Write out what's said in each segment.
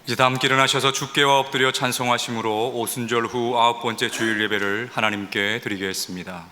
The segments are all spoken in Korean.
이제 다 함께 일어나셔서 주께와 엎드려 찬송하심으로 오순절 후 9번째 주일 예배를 하나님께 드리겠습니다.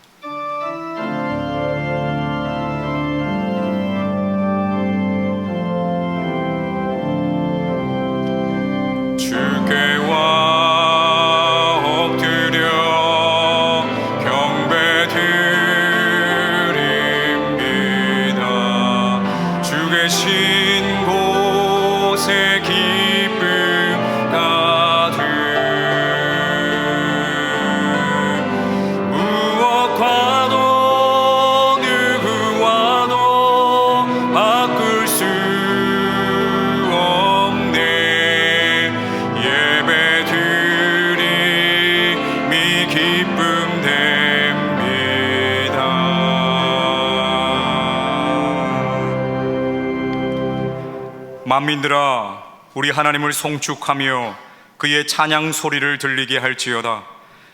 만민들아, 우리 하나님을 송축하며 그의 찬양 소리를 들리게 할지어다.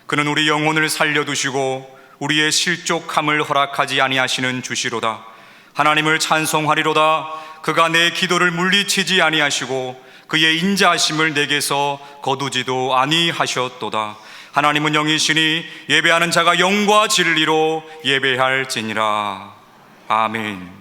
그는 우리 영혼을 살려두시고 우리의 실족함을 허락하지 아니하시는 주시로다. 하나님을 찬송하리로다. 그가 내 기도를 물리치지 아니하시고 그의 인자하심을 내게서 거두지도 아니하셨도다. 하나님은 영이시니 예배하는 자가 영과 진리로 예배할지니라. 아멘.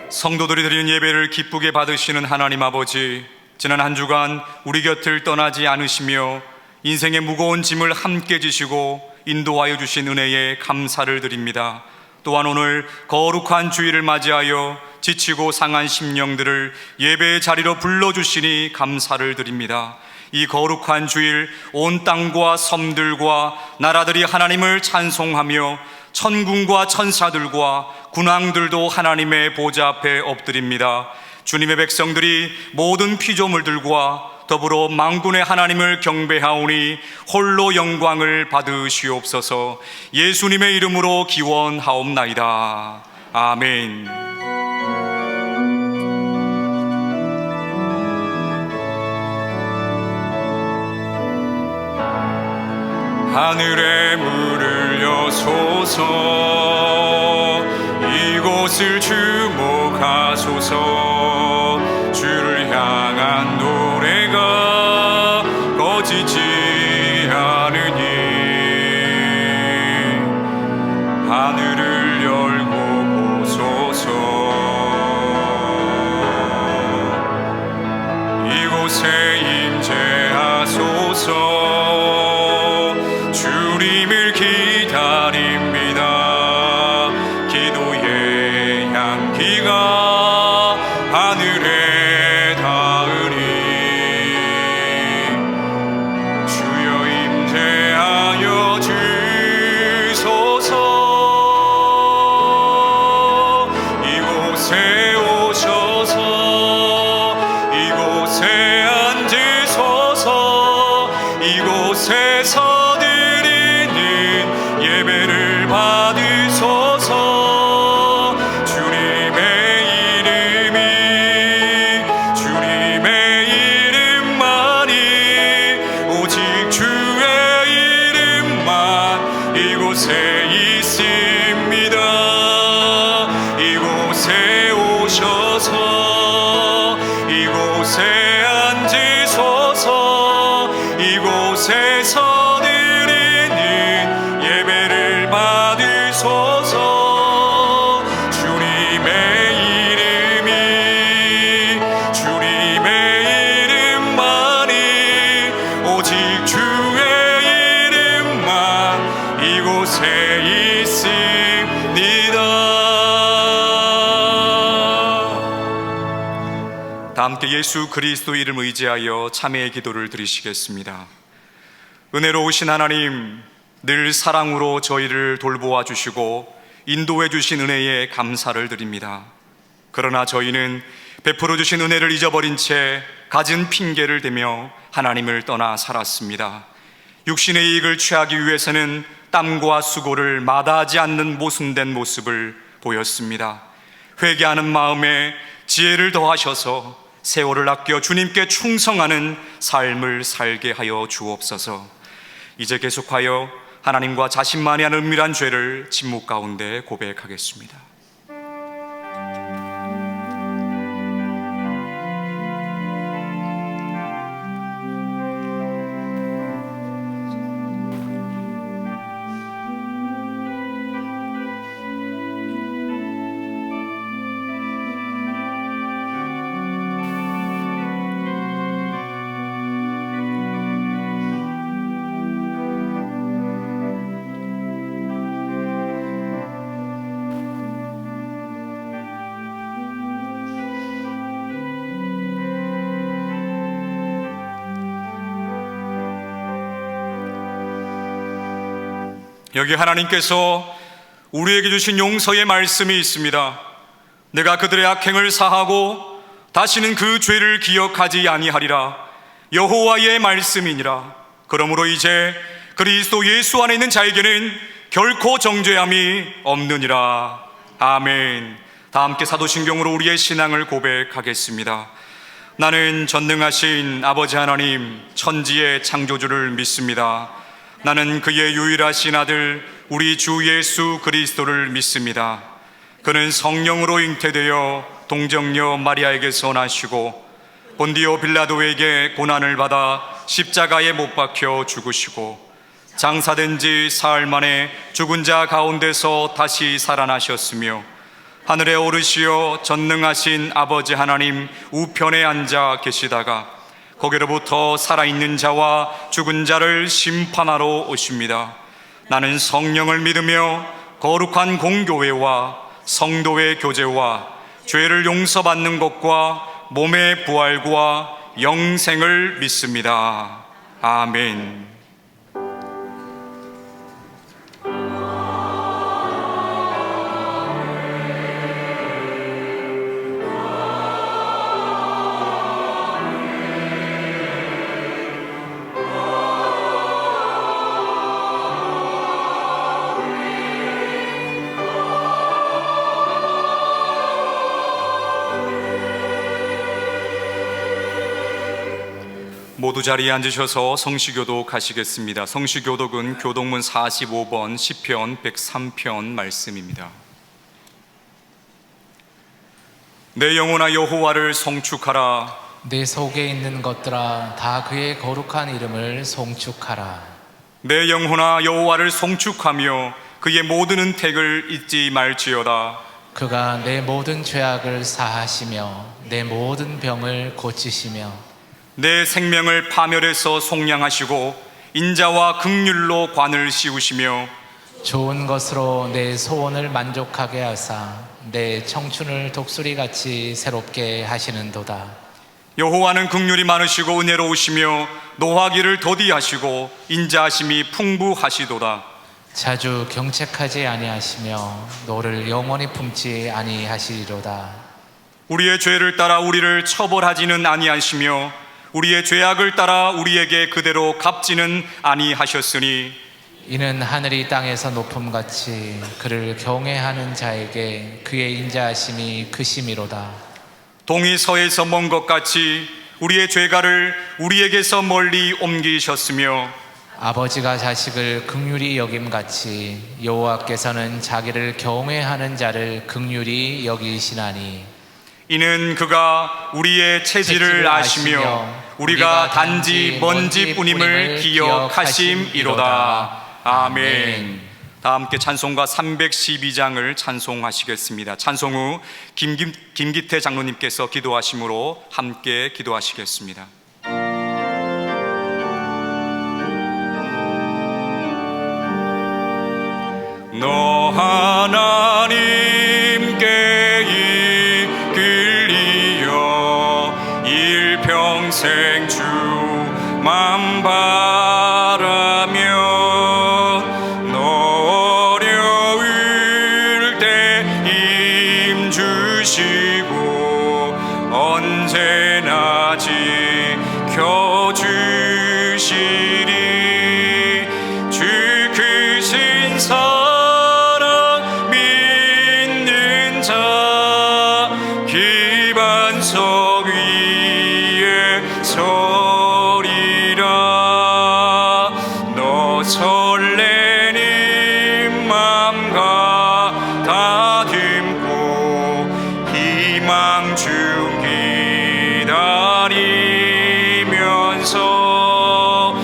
성도들이 드리는 예배를 기쁘게 받으시는 하나님 아버지, 지난 한 주간 우리 곁을 떠나지 않으시며 인생의 무거운 짐을 함께 지시고 인도하여 주신 은혜에 감사를 드립니다. 또한 오늘 거룩한 주일을 맞이하여 지치고 상한 심령들을 예배의 자리로 불러주시니 감사를 드립니다. 이 거룩한 주일 온 땅과 섬들과 나라들이 하나님을 찬송하며 천군과 천사들과 군왕들도 하나님의 보좌 앞에 엎드립니다. 주님의 백성들이 모든 피조물들과 더불어 만군의 하나님을 경배하오니 홀로 영광을 받으시옵소서. 예수님의 이름으로 기원하옵나이다. 아멘. 하늘의 물을 여소서, 이곳을 주목하소서. 주를 향한 노래가 꺼지지 않으니 하늘을 열고 보소서. 이곳에 임재하소서. 주님을 기다립니다. 기도의 향기가 하늘에 닿으니 주여 임재하여 주소서. 이곳에 오셔서 이곳에 앉으소서. 이곳에서 예배를 받으소서. 주님의 이름만이 오직 주의 이름만 이곳에 있습니다. 이곳에 오셔서 이곳에 앉으소서. 이곳에서 받으소서. 주님의 이름만이 오직 주의 이름만 이곳에 있습니다. 다 함께 예수 그리스도 이름 의지하여 참회의 기도를 드리시겠습니다. 은혜로우신 하나님, 늘 사랑으로 저희를 돌보아 주시고 인도해 주신 은혜에 감사를 드립니다. 그러나 저희는 베풀어 주신 은혜를 잊어버린 채 갖은 핑계를 대며 하나님을 떠나 살았습니다. 육신의 이익을 취하기 위해서는 땀과 수고를 마다하지 않는 모순된 모습을 보였습니다. 회개하는 마음에 지혜를 더하셔서 세월을 아껴 주님께 충성하는 삶을 살게 하여 주옵소서. 이제 계속하여 하나님과 자신만이 한 은밀한 죄를 침묵 가운데 고백하겠습니다. 여기 하나님께서 우리에게 주신 용서의 말씀이 있습니다. 내가 그들의 악행을 사하고 다시는 그 죄를 기억하지 아니하리라. 여호와의 말씀이니라. 그러므로 이제 그리스도 예수 안에 있는 자에게는 결코 정죄함이 없느니라. 아멘. 다 함께 사도신경으로 우리의 신앙을 고백하겠습니다. 나는 전능하신 아버지 하나님, 천지의 창조주를 믿습니다. 나는 그의 유일하신 아들 우리 주 예수 그리스도를 믿습니다. 그는 성령으로 잉태되어 동정녀 마리아에게서 나시고 본디오 빌라도에게 고난을 받아 십자가에 못 박혀 죽으시고 장사된 지 사흘 만에 죽은 자 가운데서 다시 살아나셨으며 하늘에 오르시어 전능하신 아버지 하나님 우편에 앉아 계시다가 거기로부터 살아있는 자와 죽은 자를 심판하러 오십니다. 나는 성령을 믿으며 거룩한 공교회와 성도의 교제와 죄를 용서받는 것과 몸의 부활과 영생을 믿습니다. 아멘. 모두 자리에 앉으셔서 성시교독 하시겠습니다. 성시교독은 교독문 45번 시편 103편 말씀입니다. 내 영혼아 여호와를 송축하라. 내 속에 있는 것들아 다 그의 거룩한 이름을 송축하라. 내 영혼아 여호와를 송축하며 그의 모든 은택을 잊지 말지어다. 그가 내 모든 죄악을 사하시며 내 모든 병을 고치시며 내 생명을 파멸해서 속량하시고 인자와 긍휼로 관을 씌우시며 좋은 것으로 내 소원을 만족하게 하사 내 청춘을 독수리같이 새롭게 하시는도다. 여호와는 긍휼이 많으시고 은혜로우시며 노하기를 더디하시고 인자하심이 풍부하시도다. 자주 경책하지 아니하시며 노를 영원히 품지 아니하시리로다. 우리의 죄를 따라 우리를 처벌하지는 아니하시며 우리의 죄악을 따라 우리에게 그대로 갚지는 아니하셨으니 이는 하늘이 땅에서 높음같이 그를 경외하는 자에게 그의 인자하심이 크심이로다. 동이 서에서 먼 것 같이 우리의 죄가를 우리에게서 멀리 옮기셨으며 아버지가 자식을 긍휼히 여김같이 여호와께서는 자기를 경외하는 자를 긍휼히 여기시나니 이는 그가 우리의 체질을 아시며 우리가 단지 먼지뿐임을 기억하심이로다. 아멘. 다 함께 찬송가 312장을 찬송하시겠습니다. 찬송 후 김기태 장로님께서 기도하심으로 함께 기도하시겠습니다. 너 하나님께 이끌리어 일평생 주만 바라며 너 어려울 사랑 믿는 자 기반석 위에 서리라. 너 설레는 맘과 다듬고 희망 중 기다리면서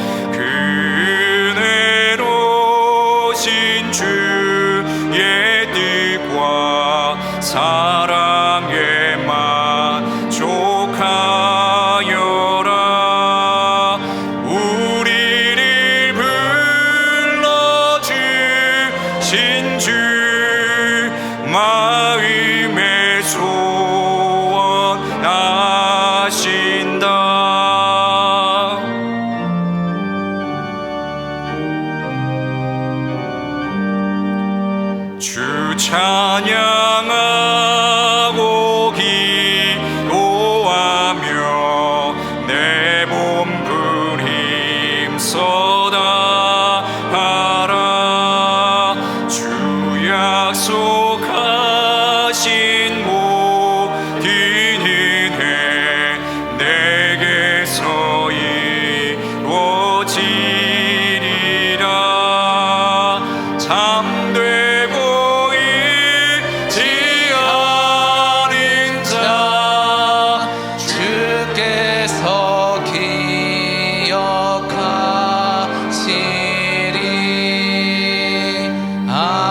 그네로신 주의 뜻과 사랑에 만족하여라. 우리를 불러주신 주 마음의 소원 하신다. 주 찬양하고 기도하며 내 몸부림 힘써다 하라. 주 약속하신 모든 은혜 내게서 이루어지리라. 참되고 주께서 기억하시리. 아멘.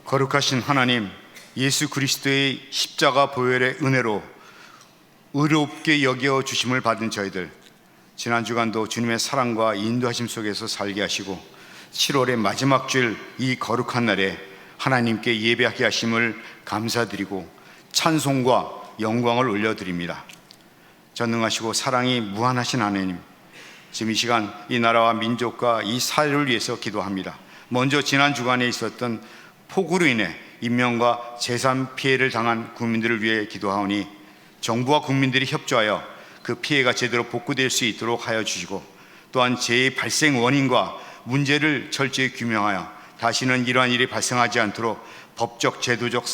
거룩하신 하나님, 예수 그리스도의 십자가 보혈의 은혜로 의롭게 여겨 주심을 받은 저희들, 지난 주간도 주님의 사랑과 인도하심 속에서 살게 하시고 7월의 마지막 주일 이 거룩한 날에 하나님께 예배하게 하심을 감사드리고 찬송과 영광을 올려드립니다. 전능하시고 사랑이 무한하신 하나님, 지금 이 시간 이 나라와 민족과 이 사회를 위해서 기도합니다. 먼저 지난 주간에 있었던 폭우로 인해 인명과 재산 피해를 당한 국민들을 위해 기도하오니 정부와 국민들이 협조하여 그 피해가 제대로 복구될 수 있도록 하여 주시고, 또한 재해 발생 원인과 문제를 철저히 규명하여 다시는 이러한 일이 발생하지 않도록 법적, 제도적,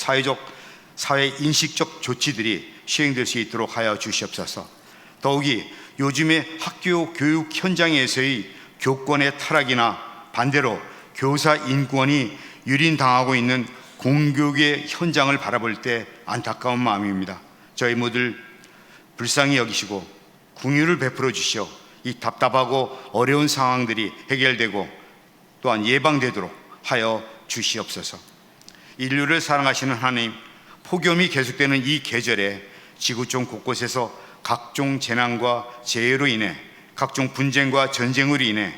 사회 인식적 조치들이 시행될 수 있도록 하여 주시옵소서. 더욱이 요즘의 학교 교육 현장에서의 교권의 타락이나 반대로 교사 인권이 유린당하고 있는 공교육의 현장을 바라볼 때 안타까운 마음입니다. 저희 모두 불쌍히 여기시고 긍휼을 베풀어 주시어 이 답답하고 어려운 상황들이 해결되고 또한 예방되도록 하여 주시옵소서. 인류를 사랑하시는 하나님, 폭염이 계속되는 이 계절에 지구촌 곳곳에서 각종 재난과 재해로 인해, 각종 분쟁과 전쟁으로 인해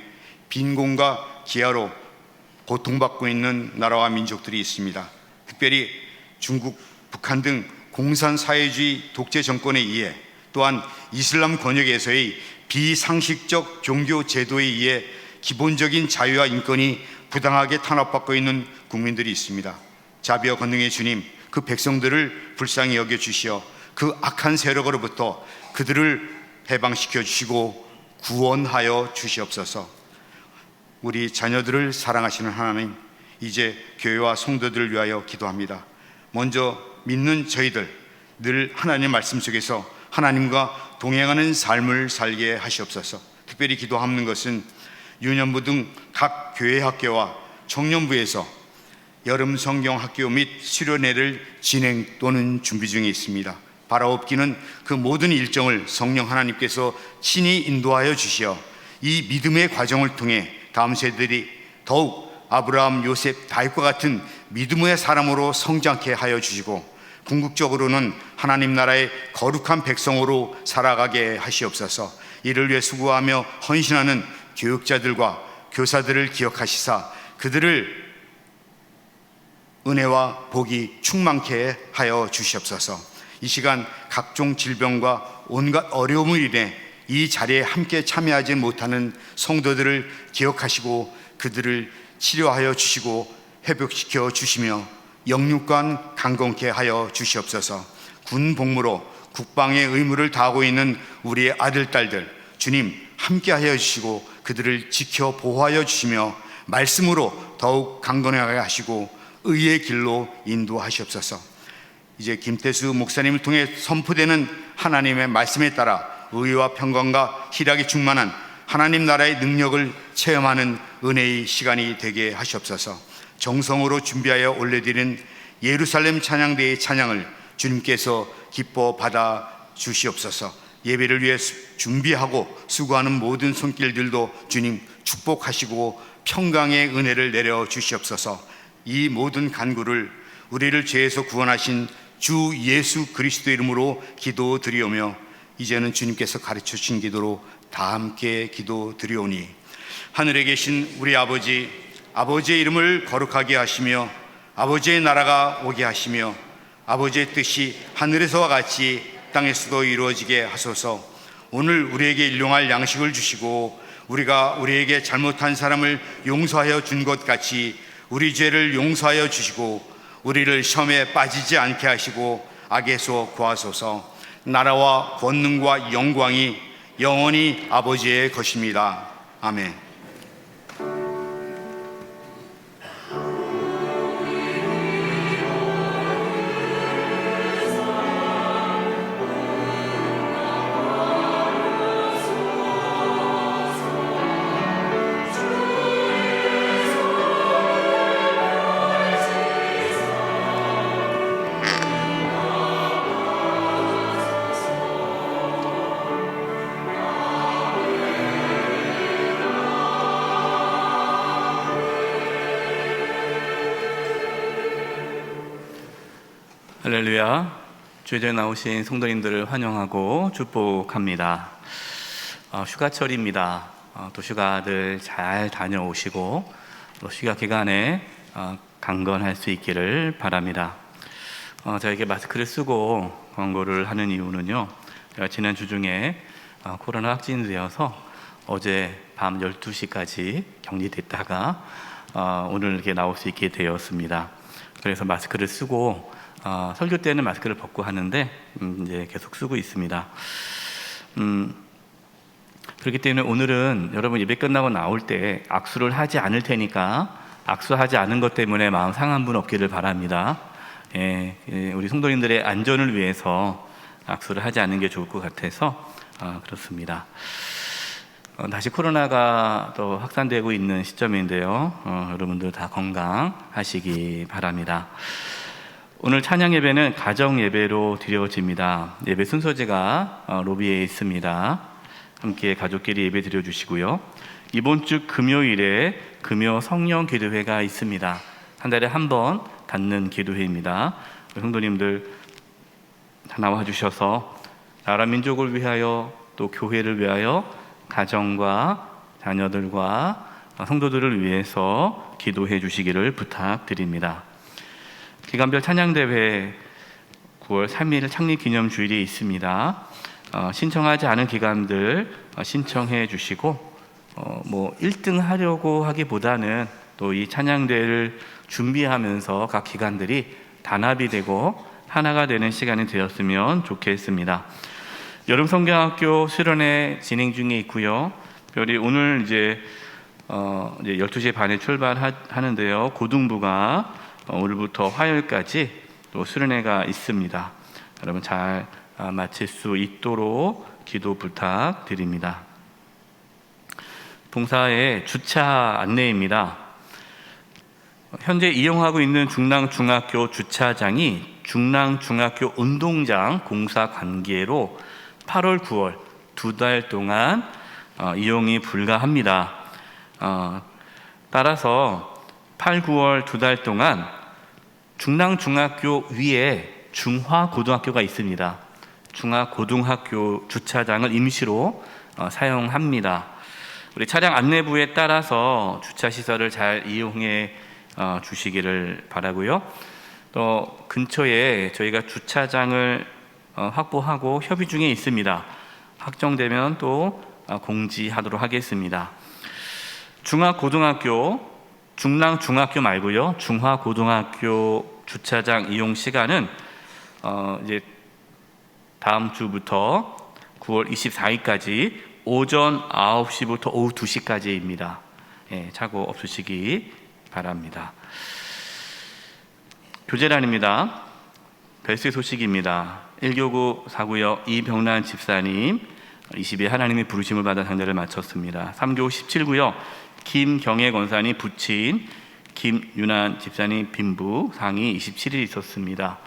빈곤과 기아로 고통받고 있는 나라와 민족들이 있습니다. 특별히 중국, 북한 등 공산사회주의 독재 정권에 의해, 또한 이슬람 권역에서의 비상식적 종교 제도에 의해 기본적인 자유와 인권이 부당하게 탄압받고 있는 국민들이 있습니다. 자비와 권능의 주님, 그 백성들을 불쌍히 여겨 주시어 그 악한 세력으로부터 그들을 해방시켜 주시고 구원하여 주시옵소서. 우리 자녀들을 사랑하시는 하나님, 이제 교회와 성도들을 위하여 기도합니다. 먼저 믿는 저희들 늘 하나님 말씀 속에서 하나님과 동행하는 삶을 살게 하시옵소서. 특별히 기도하는 것은 유년부 등 각 교회 학교와 청년부에서 여름 성경 학교 및 수련회를 진행 또는 준비 중에 있습니다. 바라옵기는 그 모든 일정을 성령 하나님께서 친히 인도하여 주시어 이 믿음의 과정을 통해 다음 세대들이 더욱 아브라함, 요셉, 다윗과 같은 믿음의 사람으로 성장케 하여 주시고, 궁극적으로는 하나님 나라의 거룩한 백성으로 살아가게 하시옵소서. 이를 위해 수고하며 헌신하는 교육자들과 교사들을 기억하시사 그들을 은혜와 복이 충만케 하여 주시옵소서. 이 시간 각종 질병과 온갖 어려움을 인해 이 자리에 함께 참여하지 못하는 성도들을 기억하시고 그들을 치료하여 주시고 회복시켜 주시며 영육간 강건케 하여 주시옵소서. 군 복무로 국방의 의무를 다하고 있는 우리의 아들, 딸들, 주님 함께하여 주시고 그들을 지켜 보호하여 주시며 말씀으로 더욱 강건하게 하시고 의의 길로 인도하시옵소서. 이제 김태수 목사님을 통해 선포되는 하나님의 말씀에 따라 의와 평강과 희락이 충만한 하나님 나라의 능력을 체험하는 은혜의 시간이 되게 하시옵소서. 정성으로 준비하여 올려드리는 예루살렘 찬양대의 찬양을 주님께서 기뻐 받아 주시옵소서. 예배를 위해 준비하고 수고하는 모든 손길들도 주님 축복하시고 평강의 은혜를 내려 주시옵소서. 이 모든 간구를 우리를 죄에서 구원하신 주 예수 그리스도 이름으로 기도드리오며 이제는 주님께서 가르쳐 주신 기도로 다 함께 기도드리오니 하늘에 계신 우리 아버지, 아버지의 이름을 거룩하게 하시며 아버지의 나라가 오게 하시며 아버지의 뜻이 하늘에서와 같이 땅에서도 이루어지게 하소서. 오늘 우리에게 일용할 양식을 주시고 우리가 우리에게 잘못한 사람을 용서하여 준 것 같이 우리 죄를 용서하여 주시고 우리를 시험에 빠지지 않게 하시고 악에서 구하소서. 나라와 권능과 영광이 영원히 아버지의 것입니다. 아멘. 할렐루야. 주에 나오신 성도님들을 환영하고 축복합니다. 휴가철입니다. 또 휴가들 잘 다녀오시고 또 휴가 기간에 강건할 수 있기를 바랍니다. 제가 이렇게 마스크를 쓰고 광고를 하는 이유는요, 제가 지난주 중에 코로나 확진되어서 어제 밤 12시까지 격리됐다가 오늘 이렇게 나올 수 있게 되었습니다. 그래서 마스크를 쓰고 설교 때는 마스크를 벗고 하는데 이제 계속 쓰고 있습니다. 그렇기 때문에 오늘은 여러분 예배 끝나고 나올 때 악수를 하지 않을 테니까 악수하지 않은 것 때문에 마음 상한 분 없기를 바랍니다. 우리 성도님들의 안전을 위해서 악수를 하지 않는 게 좋을 것 같아서 그렇습니다. 다시 코로나가 또 확산되고 있는 시점인데요, 여러분들 다 건강하시기 바랍니다. 오늘 찬양 예배는 가정 예배로 드려집니다. 예배 순서지가 로비에 있습니다. 함께 가족끼리 예배 드려주시고요. 이번 주 금요일에 금요 성령 기도회가 있습니다. 한 달에 한 번 갖는 기도회입니다. 성도님들 다 나와 주셔서 나라 민족을 위하여 또 교회를 위하여 가정과 자녀들과 성도들을 위해서 기도해 주시기를 부탁드립니다. 기간별 찬양대회 9월 3일 창립기념주일이 있습니다. 신청하지 않은 기관들 신청해 주시고 1등 하려고 하기보다는 또 이 찬양대회를 준비하면서 각 기관들이 단합이 되고 하나가 되는 시간이 되었으면 좋겠습니다. 여름성경학교 수련회 진행 중에 있고요. 특별히 오늘 이제 12시 반에 출발하는데요. 고등부가 오늘부터 화요일까지 또 수련회가 있습니다. 여러분 잘 마칠 수 있도록 기도 부탁드립니다. 봉사의 주차 안내입니다. 현재 이용하고 있는 중랑중학교 주차장이 중랑중학교 운동장 공사 관계로 8월, 9월 2달 동안 이용이 불가합니다. 따라서 8, 9월 2달 동안 중랑중학교 위에 중화고등학교가 있습니다. 중화고등학교 주차장을 임시로 사용합니다. 우리 차량 안내부에 따라서 주차시설을 잘 이용해 주시기를 바라고요. 또 근처에 저희가 주차장을 확보하고 협의 중에 있습니다. 확정되면 또 공지하도록 하겠습니다. 중화고등학교, 중랑중학교 말고요. 중화고등학교 주차장 이용 시간은 이제 다음 주부터 9월 24일까지 오전 9시부터 오후 2시까지입니다. 예, 착오 없으시기 바랍니다. 교제란입니다. 별세 소식입니다. 1교구 4구역 이병란 집사님 20일 하나님의 부르심을 받아 장례를 마쳤습니다. 3교구 17구역 김경애 권사님 부친 김윤한 집사님 빈부 상이 27일 있었습니다.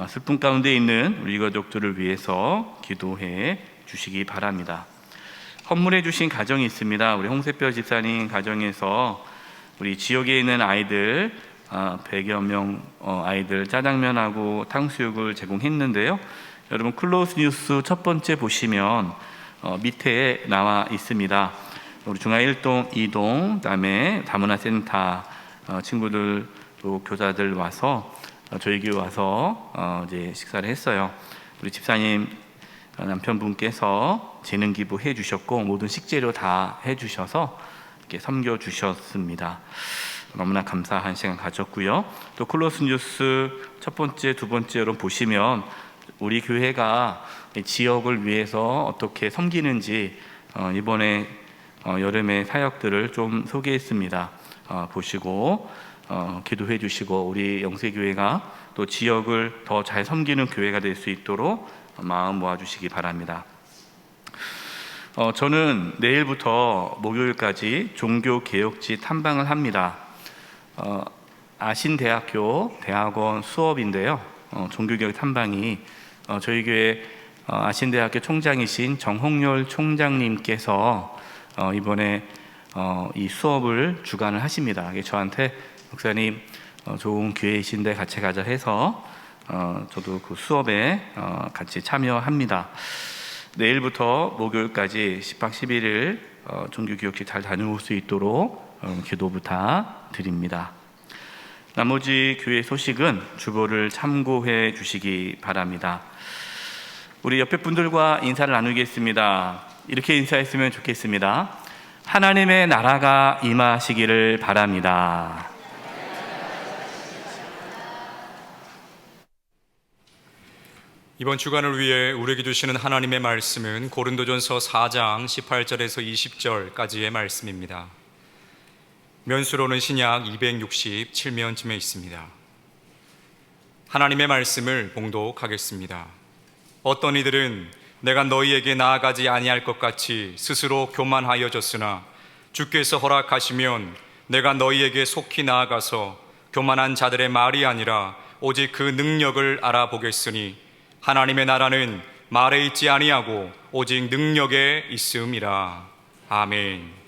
슬픔 가운데 있는 우리 가족들을 위해서 기도해 주시기 바랍니다. 헌물해 주신 가정이 있습니다. 우리 홍세뼈 집사님 가정에서 우리 지역에 있는 아이들 100여 명 아이들 짜장면하고 탕수육을 제공했는데요. 여러분 클로스 뉴스 첫 번째 보시면 밑에 나와 있습니다. 우리 중앙 1동, 2동, 그다음에 다문화센터 친구들 또 교사들 와서 저희 교회 와서 이제 식사를 했어요. 우리 집사님 남편분께서 재능 기부해 주셨고 모든 식재료 다 해주셔서 이렇게 섬겨 주셨습니다. 너무나 감사한 시간 가졌고요. 또 클로스 뉴스 첫 번째, 두 번째로 보시면 우리 교회가 지역을 위해서 어떻게 섬기는지 이번에 여름의 사역들을 좀 소개했습니다. 보시고 기도해 주시고 우리 영세교회가 또 지역을 더 잘 섬기는 교회가 될 수 있도록 마음 모아주시기 바랍니다. 저는 내일부터 목요일까지 종교개혁지 탐방을 합니다. 아신대학교 대학원 수업인데요. 종교개혁 탐방이 저희 교회 아신대학교 총장이신 정홍열 총장님께서 이번에 이 수업을 주관을 하십니다. 저한테 목사님 좋은 교회이신데 같이 가자 해서 저도 그 수업에 같이 참여합니다. 내일부터 목요일까지 10박 11일 종교교육지 잘 다녀올 수 있도록 기도 부탁드립니다. 나머지 교회 소식은 주보를 참고해 주시기 바랍니다. 우리 옆에 분들과 인사를 나누겠습니다. 이렇게 인사했으면 좋겠습니다. 하나님의 나라가 임하시기를 바랍니다. 이번 주간을 위해 우리에게 주시는 하나님의 말씀은 고린도전서 4장 18절에서 20절까지의 말씀입니다. 면수로는 신약 267면쯤에 있습니다. 하나님의 말씀을 봉독하겠습니다. 어떤 이들은 내가 너희에게 나아가지 아니할 것 같이 스스로 교만하여졌으나 주께서 허락하시면 내가 너희에게 속히 나아가서 교만한 자들의 말이 아니라 오직 그 능력을 알아보겠으니 하나님의 나라는 말에 있지 아니하고 오직 능력에 있음이라. 아멘.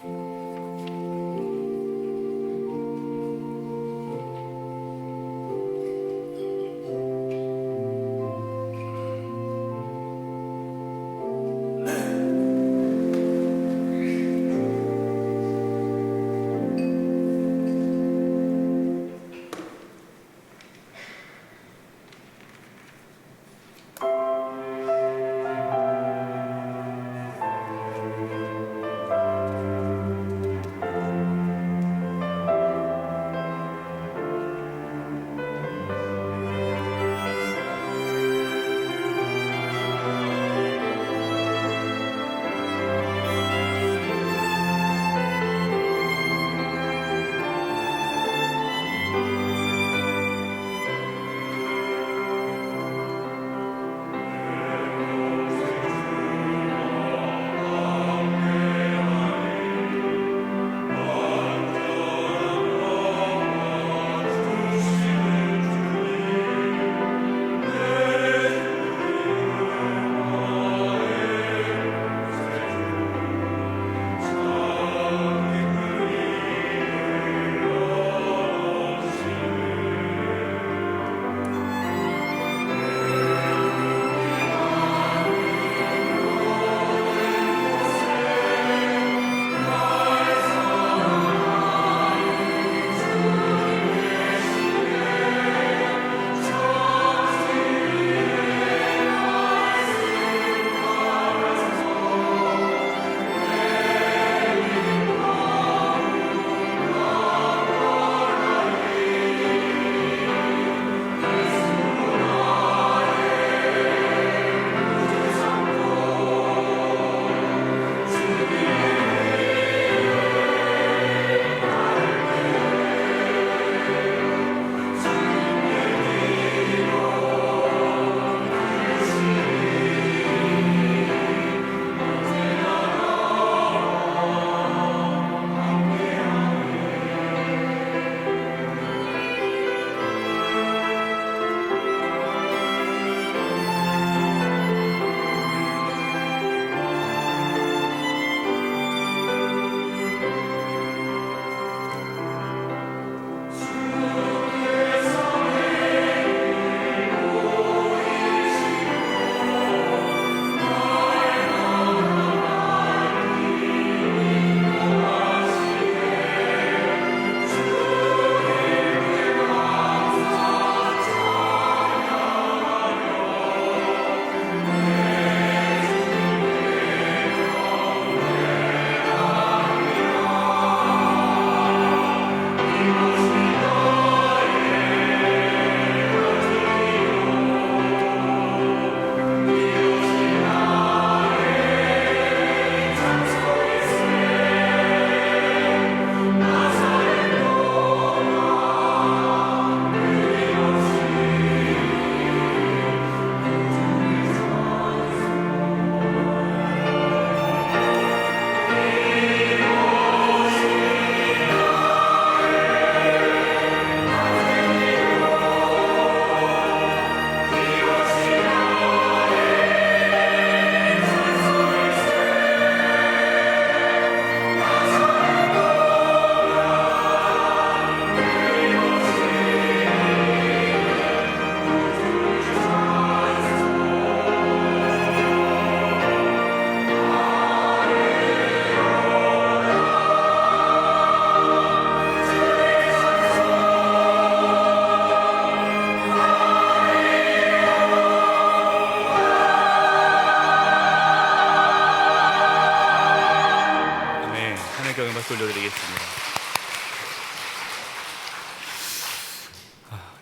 박수 올려드리겠습니다.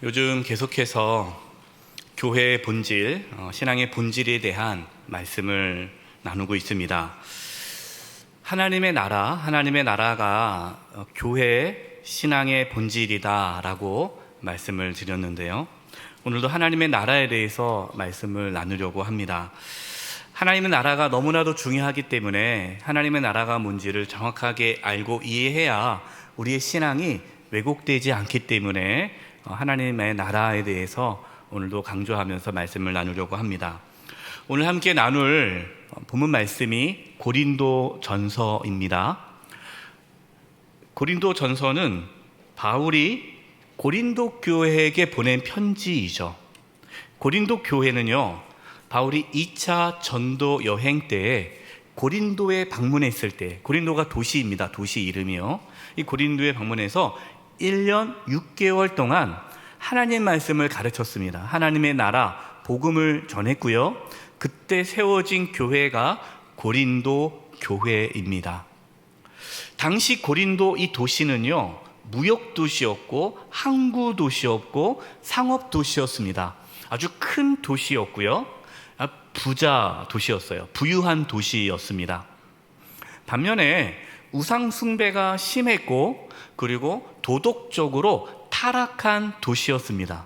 요즘 계속해서 교회의 본질, 신앙의 본질에 대한 말씀을 나누고 있습니다. 하나님의 나라가 교회의 신앙의 본질이다라고 말씀을 드렸는데요. 오늘도 하나님의 나라에 대해서 말씀을 나누려고 합니다. 하나님의 나라가 너무나도 중요하기 때문에 하나님의 나라가 뭔지를 정확하게 알고 이해해야 우리의 신앙이 왜곡되지 않기 때문에 하나님의 나라에 대해서 오늘도 강조하면서 말씀을 나누려고 합니다. 오늘 함께 나눌 본문 말씀이 고린도 전서입니다. 고린도 전서는 바울이 고린도 교회에게 보낸 편지이죠. 고린도 교회는요, 바울이 2차 전도 여행 때에 고린도에 방문했을 때, 고린도가 도시입니다. 도시 이름이요. 이 고린도에 방문해서 1년 6개월 동안 하나님 말씀을 가르쳤습니다. 하나님의 나라, 복음을 전했고요. 그때 세워진 교회가 고린도 교회입니다. 당시 고린도 이 도시는요, 무역 도시였고 항구 도시였고 상업 도시였습니다. 아주 큰 도시였고요. 부자 도시였어요. 부유한 도시였습니다. 반면에 우상 숭배가 심했고 그리고 도덕적으로 타락한 도시였습니다.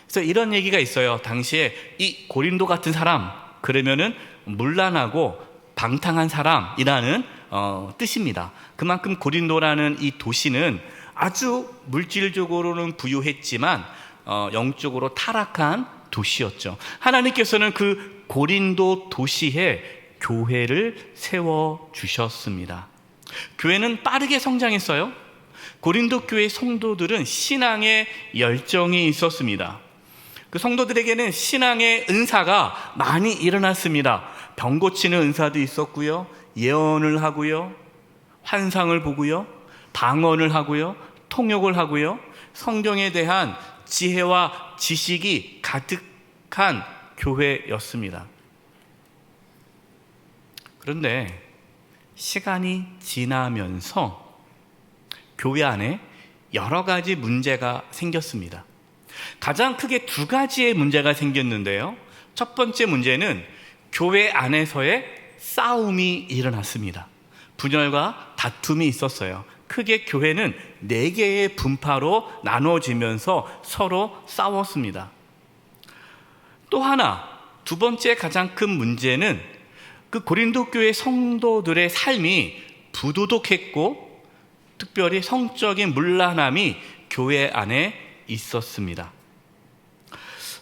그래서 이런 얘기가 있어요. 당시에 이 고린도 같은 사람, 그러면은 문란하고 방탕한 사람이라는 뜻입니다. 그만큼 고린도라는 이 도시는 아주 물질적으로는 부유했지만 영적으로 타락한 도시였죠. 하나님께서는 그 고린도 도시에 교회를 세워주셨습니다. 교회는 빠르게 성장했어요. 고린도 교회 성도들은 신앙의 열정이 있었습니다. 그 성도들에게는 신앙의 은사가 많이 일어났습니다. 병 고치는 은사도 있었고요, 예언을 하고요, 환상을 보고요, 방언을 하고요, 통역을 하고요, 성경에 대한 지혜와 지식이 가득한 교회였습니다. 그런데 시간이 지나면서 교회 안에 여러 가지 문제가 생겼습니다. 가장 크게 두 가지의 문제가 생겼는데요. 첫 번째 문제는 교회 안에서의 싸움이 일어났습니다. 분열과 다툼이 있었어요. 크게 교회는 4개의 분파로 나눠지면서 서로 싸웠습니다. 또 하나, 두 번째 가장 큰 문제는 그 고린도 교회 성도들의 삶이 부도덕했고 특별히 성적인 문란함이 교회 안에 있었습니다.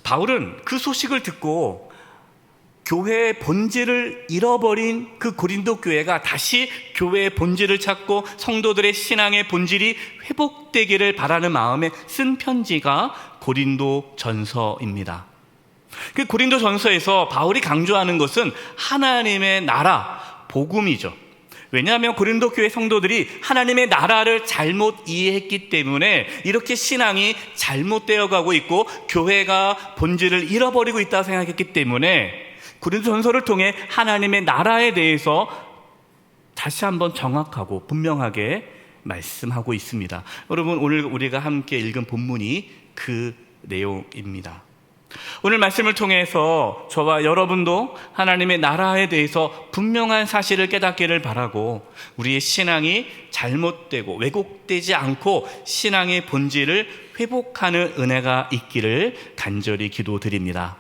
바울은 그 소식을 듣고 교회의 본질을 잃어버린 그 고린도 교회가 다시 교회의 본질을 찾고 성도들의 신앙의 본질이 회복되기를 바라는 마음에 쓴 편지가 고린도 전서입니다. 그 고린도 전서에서 바울이 강조하는 것은 하나님의 나라, 복음이죠. 왜냐하면 고린도 교회 성도들이 하나님의 나라를 잘못 이해했기 때문에 이렇게 신앙이 잘못되어 가고 있고 교회가 본질을 잃어버리고 있다고 생각했기 때문에 고린도 전서를 통해 하나님의 나라에 대해서 다시 한번 정확하고 분명하게 말씀하고 있습니다. 여러분, 오늘 우리가 함께 읽은 본문이 그 내용입니다. 오늘 말씀을 통해서 저와 여러분도 하나님의 나라에 대해서 분명한 사실을 깨닫기를 바라고 우리의 신앙이 잘못되고 왜곡되지 않고 신앙의 본질을 회복하는 은혜가 있기를 간절히 기도드립니다.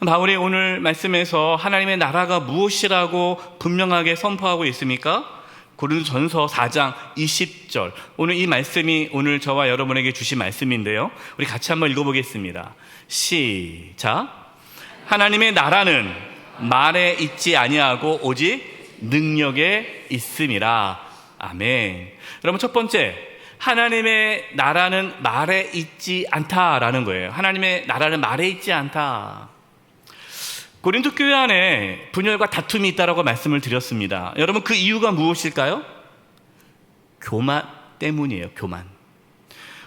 바울이 오늘 말씀에서 하나님의 나라가 무엇이라고 분명하게 선포하고 있습니까? 고린도전서 4장 20절. 오늘 이 말씀이 오늘 저와 여러분에게 주신 말씀인데요. 우리 같이 한번 읽어보겠습니다. 시작. 하나님의 나라는 말에 있지 아니하고 오직 능력에 있음이라. 아멘. 여러분, 첫 번째, 하나님의 나라는 말에 있지 않다라는 거예요. 하나님의 나라는 말에 있지 않다. 고린도 교회 안에 분열과 다툼이 있다라고 말씀을 드렸습니다. 여러분, 그 이유가 무엇일까요? 교만 때문이에요. 교만.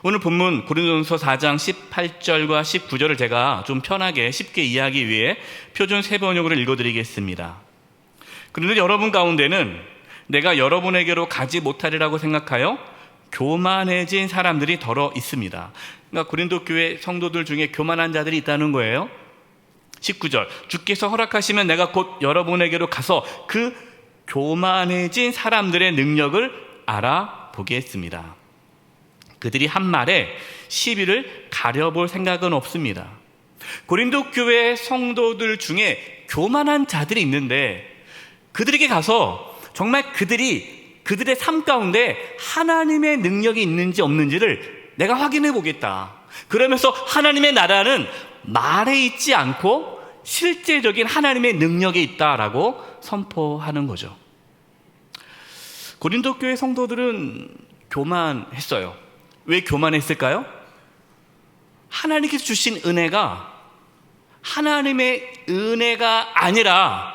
오늘 본문 고린도전서 4장 18절과 19절을 제가 좀 편하게 쉽게 이해하기 위해 표준 세번역으로 읽어드리겠습니다. 그런데 여러분 가운데는 내가 여러분에게로 가지 못하리라고 생각하여 교만해진 사람들이 더러 있습니다. 그러니까 고린도 교회 성도들 중에 교만한 자들이 있다는 거예요. 19절, 주께서 허락하시면 내가 곧 여러분에게로 가서 그 교만해진 사람들의 능력을 알아보겠습니다. 그들이 한 말에 시비를 가려볼 생각은 없습니다. 고린도 교회 성도들 중에 교만한 자들이 있는데 그들에게 가서 정말 그들의 삶 가운데 하나님의 능력이 있는지 없는지를 내가 확인해 보겠다. 그러면서 하나님의 나라는 말에 있지 않고 실제적인 하나님의 능력이 있다라고 선포하는 거죠. 고린도 교회 성도들은 교만했어요. 왜 교만했을까요? 하나님께서 주신 은혜가 하나님의 은혜가 아니라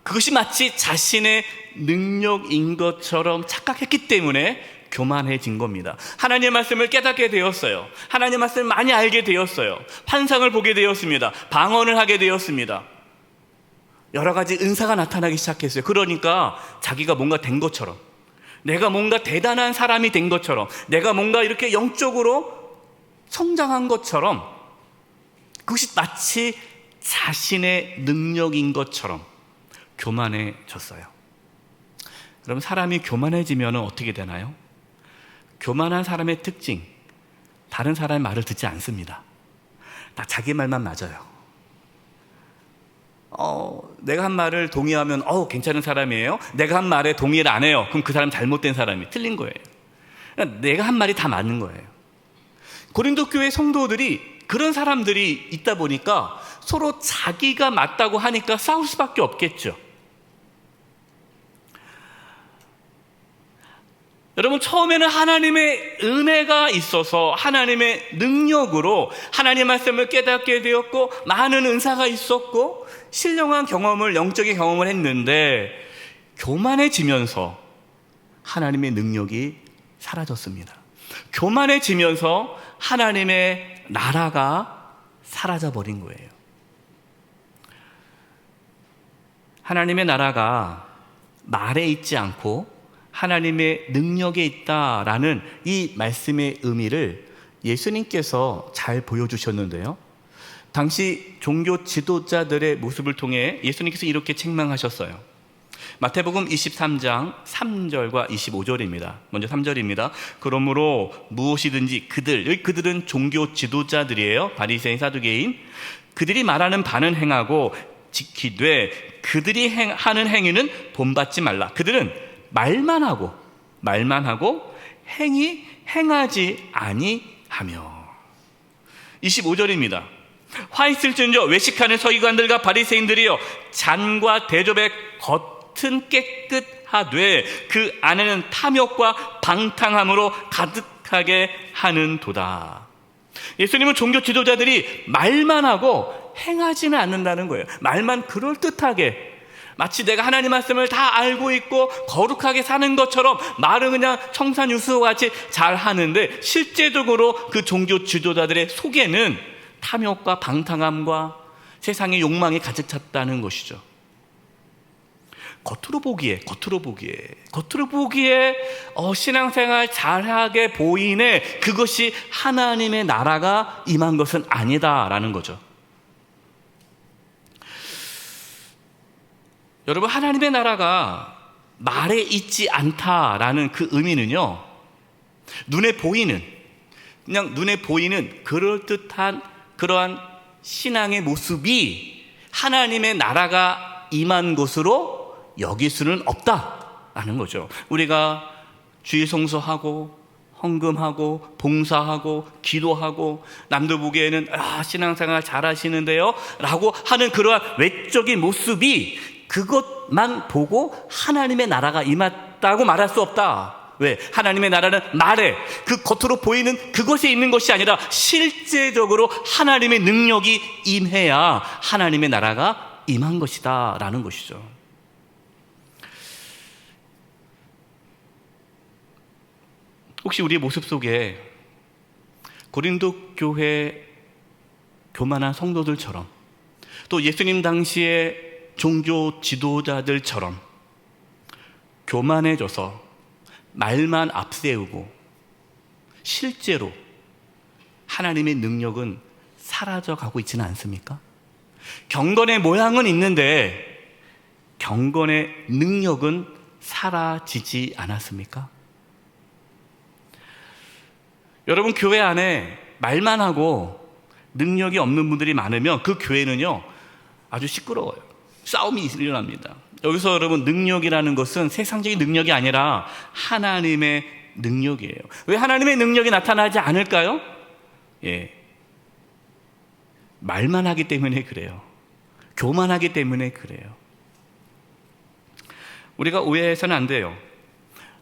그것이 마치 자신의 능력인 것처럼 착각했기 때문에 교만해진 겁니다. 하나님의 말씀을 깨닫게 되었어요. 하나님의 말씀을 많이 알게 되었어요. 환상을 보게 되었습니다. 방언을 하게 되었습니다. 여러 가지 은사가 나타나기 시작했어요. 그러니까 자기가 뭔가 된 것처럼, 내가 뭔가 대단한 사람이 된 것처럼, 내가 뭔가 이렇게 영적으로 성장한 것처럼, 그것이 마치 자신의 능력인 것처럼 교만해졌어요. 그럼 사람이 교만해지면 어떻게 되나요? 교만한 사람의 특징, 다른 사람의 말을 듣지 않습니다. 다 자기 말만 맞아요. 내가 한 말을 동의하면 괜찮은 사람이에요. 내가 한 말에 동의를 안 해요. 그럼 그 사람 잘못된 사람이 틀린 거예요. 그러니까 내가 한 말이 다 맞는 거예요. 고린도 교회 성도들이 그런 사람들이 있다 보니까 서로 자기가 맞다고 하니까 싸울 수밖에 없겠죠. 여러분, 처음에는 하나님의 은혜가 있어서 하나님의 능력으로 하나님의 말씀을 깨닫게 되었고 많은 은사가 있었고 신령한 경험을, 영적인 경험을 했는데 교만해지면서 하나님의 능력이 사라졌습니다. 교만해지면서 하나님의 나라가 사라져버린 거예요. 하나님의 나라가 말에 있지 않고 하나님의 능력에 있다라는 이 말씀의 의미를 예수님께서 잘 보여주셨는데요. 당시 종교 지도자들의 모습을 통해 예수님께서 이렇게 책망하셨어요. 마태복음 23장 3절과 25절입니다. 먼저 3절입니다. 그러므로 무엇이든지 그들은 종교 지도자들이에요. 바리새인, 사두개인. 그들이 말하는 바는 행하고 지키되 그들이 하는 행위는 본받지 말라. 그들은 말만 하고 행하지 아니하며. 25절입니다. 화 있을진저 외식하는 서기관들과 바리새인들이여, 잔과 대접의 겉은 깨끗하되 그 안에는 탐욕과 방탕함으로 가득하게 하는도다. 예수님은 종교 지도자들이 말만 하고 행하지는 않는다는 거예요. 말만 그럴듯하게, 마치 내가 하나님 말씀을 다 알고 있고 거룩하게 사는 것처럼 말은 그냥 청산유수같이 잘 하는데 실제적으로 그 종교 지도자들의 속에는 탐욕과 방탕함과 세상의 욕망이 가득 찼다는 것이죠. 겉으로 보기에 신앙생활 잘하게 보이네. 그것이 하나님의 나라가 임한 것은 아니다라는 거죠. 여러분, 하나님의 나라가 말에 있지 않다라는 그 의미는요, 눈에 보이는 그럴듯한 그러한 신앙의 모습이 하나님의 나라가 임한 것으로 여길 수는 없다라는 거죠. 우리가 주일 성수하고 헌금하고 봉사하고 기도하고 남들 보기에는 신앙생활 잘하시는데요 라고 하는 그러한 외적인 모습이 그것만 보고 하나님의 나라가 임했다고 말할 수 없다. 왜? 하나님의 나라는 말에, 그 겉으로 보이는 그것에 있는 것이 아니라 실제적으로 하나님의 능력이 임해야 하나님의 나라가 임한 것이다 라는 것이죠. 혹시 우리의 모습 속에 고린도 교회 교만한 성도들처럼, 또 예수님 당시의 종교 지도자들처럼 교만해져서 말만 앞세우고 실제로 하나님의 능력은 사라져가고 있지는 않습니까? 경건의 모양은 있는데 경건의 능력은 사라지지 않았습니까? 여러분, 교회 안에 말만 하고 능력이 없는 분들이 많으면 그 교회는요 아주 시끄러워요. 싸움이 일어납니다. 여기서 여러분, 능력이라는 것은 세상적인 능력이 아니라 하나님의 능력이에요. 왜 하나님의 능력이 나타나지 않을까요? 말만 하기 때문에 그래요. 교만하기 때문에 그래요. 우리가 오해해서는 안 돼요.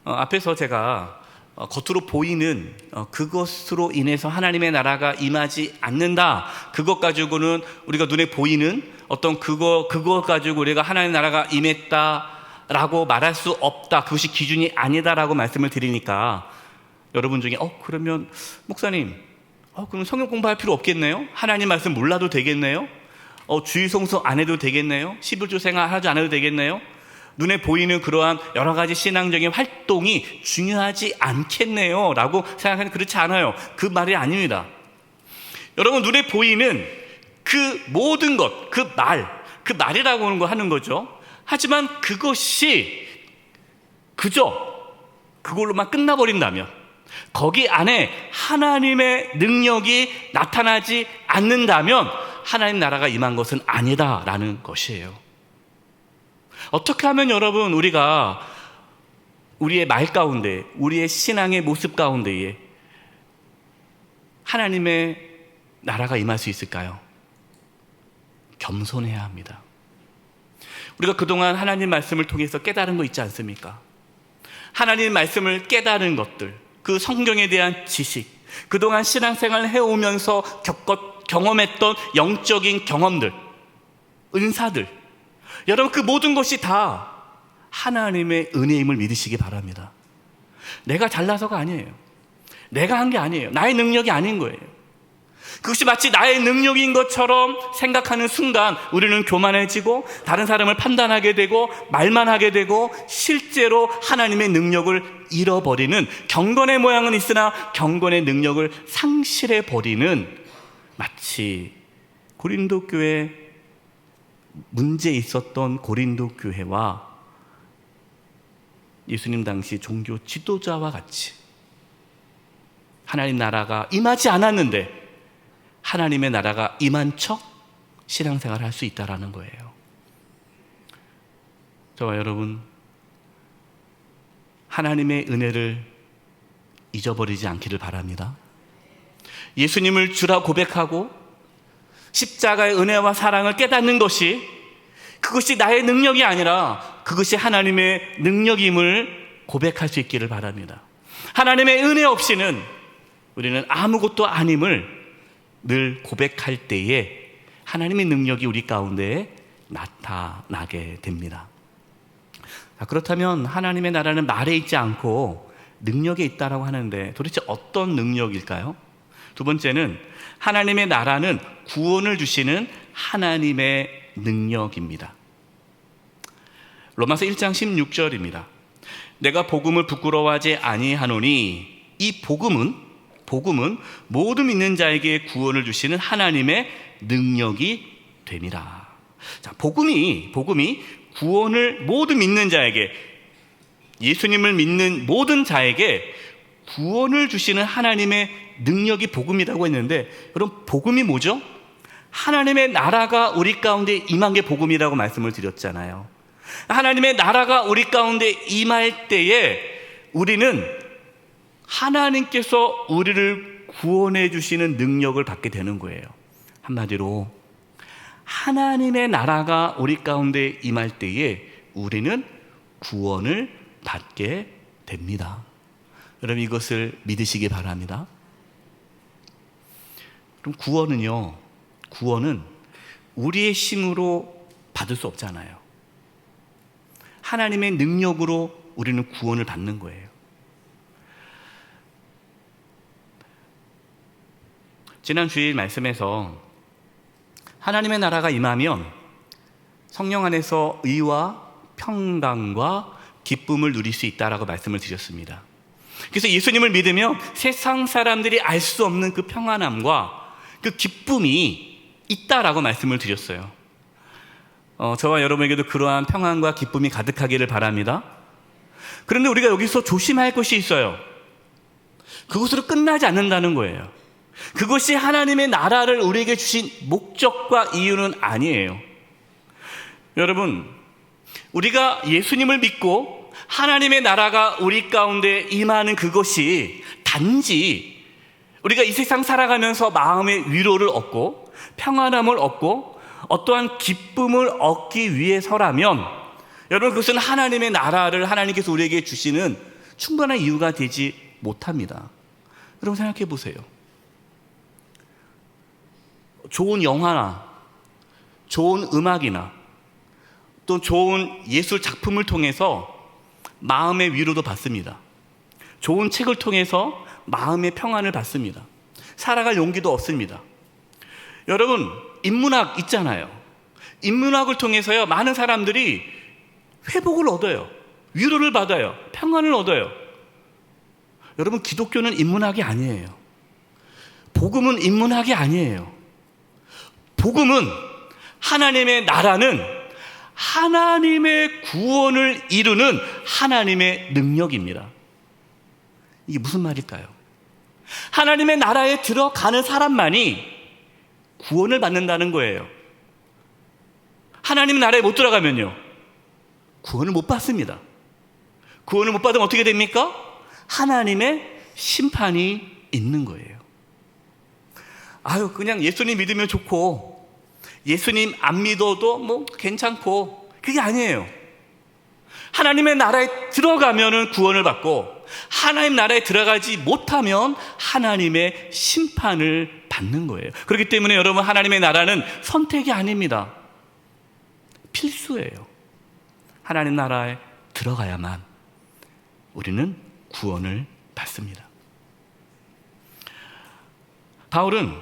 앞에서 제가 겉으로 보이는 그것으로 인해서 하나님의 나라가 임하지 않는다, 그것 가지고는 우리가 눈에 보이는 어떤 그거 가지고 우리가 하나님의 나라가 임했다라고 말할 수 없다, 그것이 기준이 아니다라고 말씀을 드리니까 여러분 중에 그러면 목사님 그럼 성경 공부할 필요 없겠네요? 하나님 말씀 몰라도 되겠네요? 주일 성수 안 해도 되겠네요? 11조 생활 하지 않아도 되겠네요? 눈에 보이는 그러한 여러 가지 신앙적인 활동이 중요하지 않겠네요? 라고 생각하는, 그렇지 않아요. 그 말이 아닙니다. 여러분, 눈에 보이는 그 모든 것, 그 말이라고 하는 거죠. 하지만 그것이 그저 그걸로만 끝나버린다면, 거기 안에 하나님의 능력이 나타나지 않는다면 하나님 나라가 임한 것은 아니다라는 것이에요. 어떻게 하면 여러분, 우리가 우리의 말 가운데, 우리의 신앙의 모습 가운데에 하나님의 나라가 임할 수 있을까요? 겸손해야 합니다. 우리가 그동안 하나님 말씀을 통해서 깨달은 거 있지 않습니까? 하나님 말씀을 깨달은 것들, 그 성경에 대한 지식, 그동안 신앙생활을 해오면서 경험했던 영적인 경험들, 은사들, 여러분, 그 모든 것이 다 하나님의 은혜임을 믿으시기 바랍니다. 내가 잘나서가 아니에요. 내가 한 게 아니에요. 나의 능력이 아닌 거예요. 그것이 마치 나의 능력인 것처럼 생각하는 순간 우리는 교만해지고 다른 사람을 판단하게 되고 말만 하게 되고 실제로 하나님의 능력을 잃어버리는, 경건의 모양은 있으나 경건의 능력을 상실해버리는, 마치 고린도 교회 문제 있었던 고린도 교회와 예수님 당시 종교 지도자와 같이 하나님 나라가 임하지 않았는데 하나님의 나라가 임한 척 신앙생활을 할 수 있다라는 거예요. 저와 여러분, 하나님의 은혜를 잊어버리지 않기를 바랍니다. 예수님을 주라 고백하고 십자가의 은혜와 사랑을 깨닫는 것이, 그것이 나의 능력이 아니라 그것이 하나님의 능력임을 고백할 수 있기를 바랍니다. 하나님의 은혜 없이는 우리는 아무것도 아님을 늘 고백할 때에 하나님의 능력이 우리 가운데 나타나게 됩니다. 그렇다면 하나님의 나라는 말에 있지 않고 능력에 있다라고 하는데 도대체 어떤 능력일까요? 두 번째는 하나님의 나라는 구원을 주시는 하나님의 능력입니다. 로마서 1장 16절입니다. 내가 복음을 부끄러워하지 아니하노니 이 복음은 모든 믿는 자에게 구원을 주시는 하나님의 능력이 됨이라. 자, 복음이 구원을 모든 믿는 자에게, 예수님을 믿는 모든 자에게 구원을 주시는 하나님의 능력이 복음이라고 했는데, 여러분, 복음이 뭐죠? 하나님의 나라가 우리 가운데 임한 게 복음이라고 말씀을 드렸잖아요. 하나님의 나라가 우리 가운데 임할 때에 우리는 하나님께서 우리를 구원해 주시는 능력을 받게 되는 거예요. 한마디로 하나님의 나라가 우리 가운데 임할 때에 우리는 구원을 받게 됩니다. 여러분, 이것을 믿으시기 바랍니다. 그럼 구원은 우리의 힘으로 받을 수 없잖아요. 하나님의 능력으로 우리는 구원을 받는 거예요. 지난 주일 말씀에서 하나님의 나라가 임하면 성령 안에서 의와 평강과 기쁨을 누릴 수 있다라고 말씀을 드렸습니다. 그래서 예수님을 믿으면 세상 사람들이 알 수 없는 그 평안함과 그 기쁨이 있다라고 말씀을 드렸어요. 저와 여러분에게도 그러한 평안과 기쁨이 가득하기를 바랍니다. 그런데 우리가 여기서 조심할 것이 있어요. 그것으로 끝나지 않는다는 거예요. 그것이 하나님의 나라를 우리에게 주신 목적과 이유는 아니에요. 여러분, 우리가 예수님을 믿고 하나님의 나라가 우리 가운데 임하는 그것이 단지 우리가 이 세상 살아가면서 마음의 위로를 얻고 평안함을 얻고 어떠한 기쁨을 얻기 위해서라면 여러분, 그것은 하나님의 나라를 하나님께서 우리에게 주시는 충분한 이유가 되지 못합니다. 여러분, 생각해 보세요. 좋은 영화나 좋은 음악이나 또 좋은 예술 작품을 통해서 마음의 위로도 받습니다. 좋은 책을 통해서 마음의 평안을 받습니다. 살아갈 용기도 얻습니다. 여러분, 인문학 있잖아요. 인문학을 통해서요, 많은 사람들이 회복을 얻어요. 위로를 받아요. 평안을 얻어요. 여러분, 기독교는 인문학이 아니에요. 복음은 인문학이 아니에요. 복음은, 하나님의 나라는 하나님의 구원을 이루는 하나님의 능력입니다. 이게 무슨 말일까요? 하나님의 나라에 들어가는 사람만이 구원을 받는다는 거예요. 하나님 나라에 못 들어가면요, 구원을 못 받습니다. 구원을 못 받으면 어떻게 됩니까? 하나님의 심판이 있는 거예요. 그냥 예수님 믿으면 좋고 예수님 안 믿어도 뭐 괜찮고, 그게 아니에요. 하나님의 나라에 들어가면은 구원을 받고 하나님 나라에 들어가지 못하면 하나님의 심판을 받는 거예요. 그렇기 때문에 여러분, 하나님의 나라는 선택이 아닙니다. 필수예요. 하나님 나라에 들어가야만 우리는 구원을 받습니다. 바울은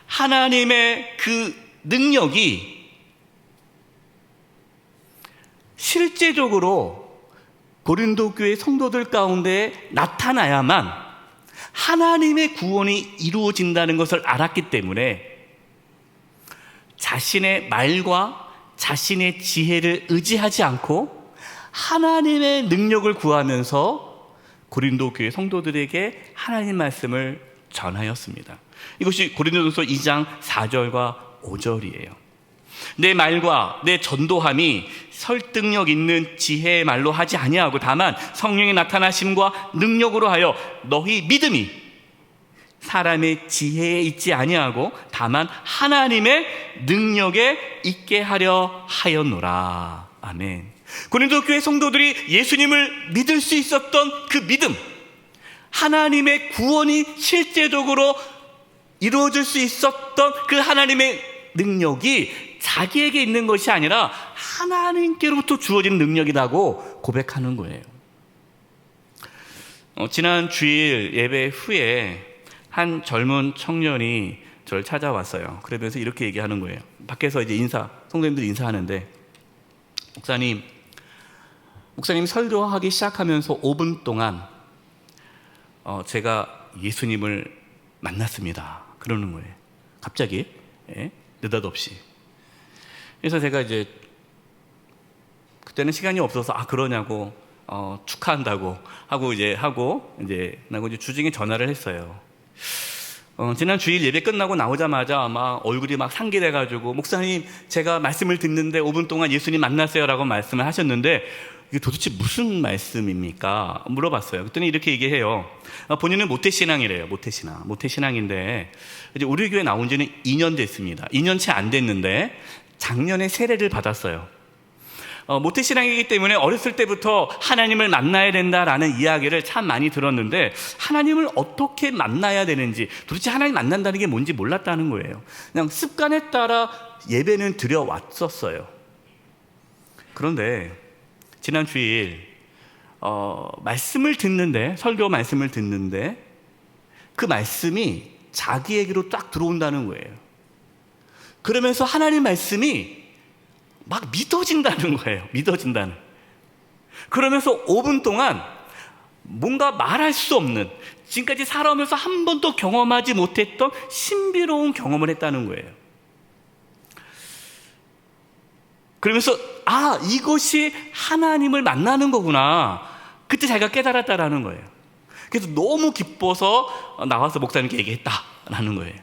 하나님의 그 능력이 실제적으로 고린도 교회 성도들 가운데 나타나야만 하나님의 구원이 이루어진다는 것을 알았기 때문에 자신의 말과 자신의 지혜를 의지하지 않고 하나님의 능력을 구하면서 고린도 교회 성도들에게 하나님 말씀을 전하였습니다. 이것이 고린도전서 2장 4절과 5절이에요. 내 말과 내 전도함이 설득력 있는 지혜의 말로 하지 아니하고 다만 성령의 나타나심과 능력으로 하여 너희 믿음이 사람의 지혜에 있지 아니하고 다만 하나님의 능력에 있게 하려 하였노라. 아멘. 고린도 교회 성도들이 예수님을 믿을 수 있었던 그 믿음, 하나님의 구원이 실제적으로 이루어질 수 있었던 그 하나님의 능력이 자기에게 있는 것이 아니라 하나님께로부터 주어진 능력이라고 고백하는 거예요. 지난 주일 예배 후에 한 젊은 청년이 저를 찾아왔어요. 그러면서 이렇게 얘기하는 거예요. 밖에서 이제 성도님들 인사하는데, 목사님 설교하기 시작하면서 5분 동안 제가 예수님을 만났습니다. 그러는 거예요. 갑자기, 느닷없이. 그래서 제가 이제 그때는 시간이 없어서 그러냐고 축하한다고 하고 이제 주중에 전화를 했어요. 지난 주일 예배 끝나고 나오자마자 막 얼굴이 막 상기돼가지고, 목사님 제가 말씀을 듣는데 5분 동안 예수님 만났어요라고 말씀을 하셨는데 이게 도대체 무슨 말씀입니까? 물어봤어요. 그랬더니 이렇게 얘기해요. 본인은 모태신앙이래요. 모태신앙인데 이제 우리 교회 나온 지는 2년 됐습니다. 2년 채 안 됐는데 작년에 세례를 받았어요. 모태신앙이기 때문에 어렸을 때부터 하나님을 만나야 된다라는 이야기를 참 많이 들었는데 하나님을 어떻게 만나야 되는지, 도대체 하나님 만난다는 게 뭔지 몰랐다는 거예요. 그냥 습관에 따라 예배는 드려왔었어요. 그런데 지난 주일 설교 말씀을 듣는데 그 말씀이 자기에게로 딱 들어온다는 거예요. 그러면서 하나님 말씀이 막 믿어진다는 거예요. 그러면서 5분 동안 뭔가 말할 수 없는, 지금까지 살아오면서 한 번도 경험하지 못했던 신비로운 경험을 했다는 거예요. 그러면서 이것이 하나님을 만나는 거구나, 그때 자기가 깨달았다라는 거예요. 그래서 너무 기뻐서 나와서 목사님께 얘기했다라는 거예요.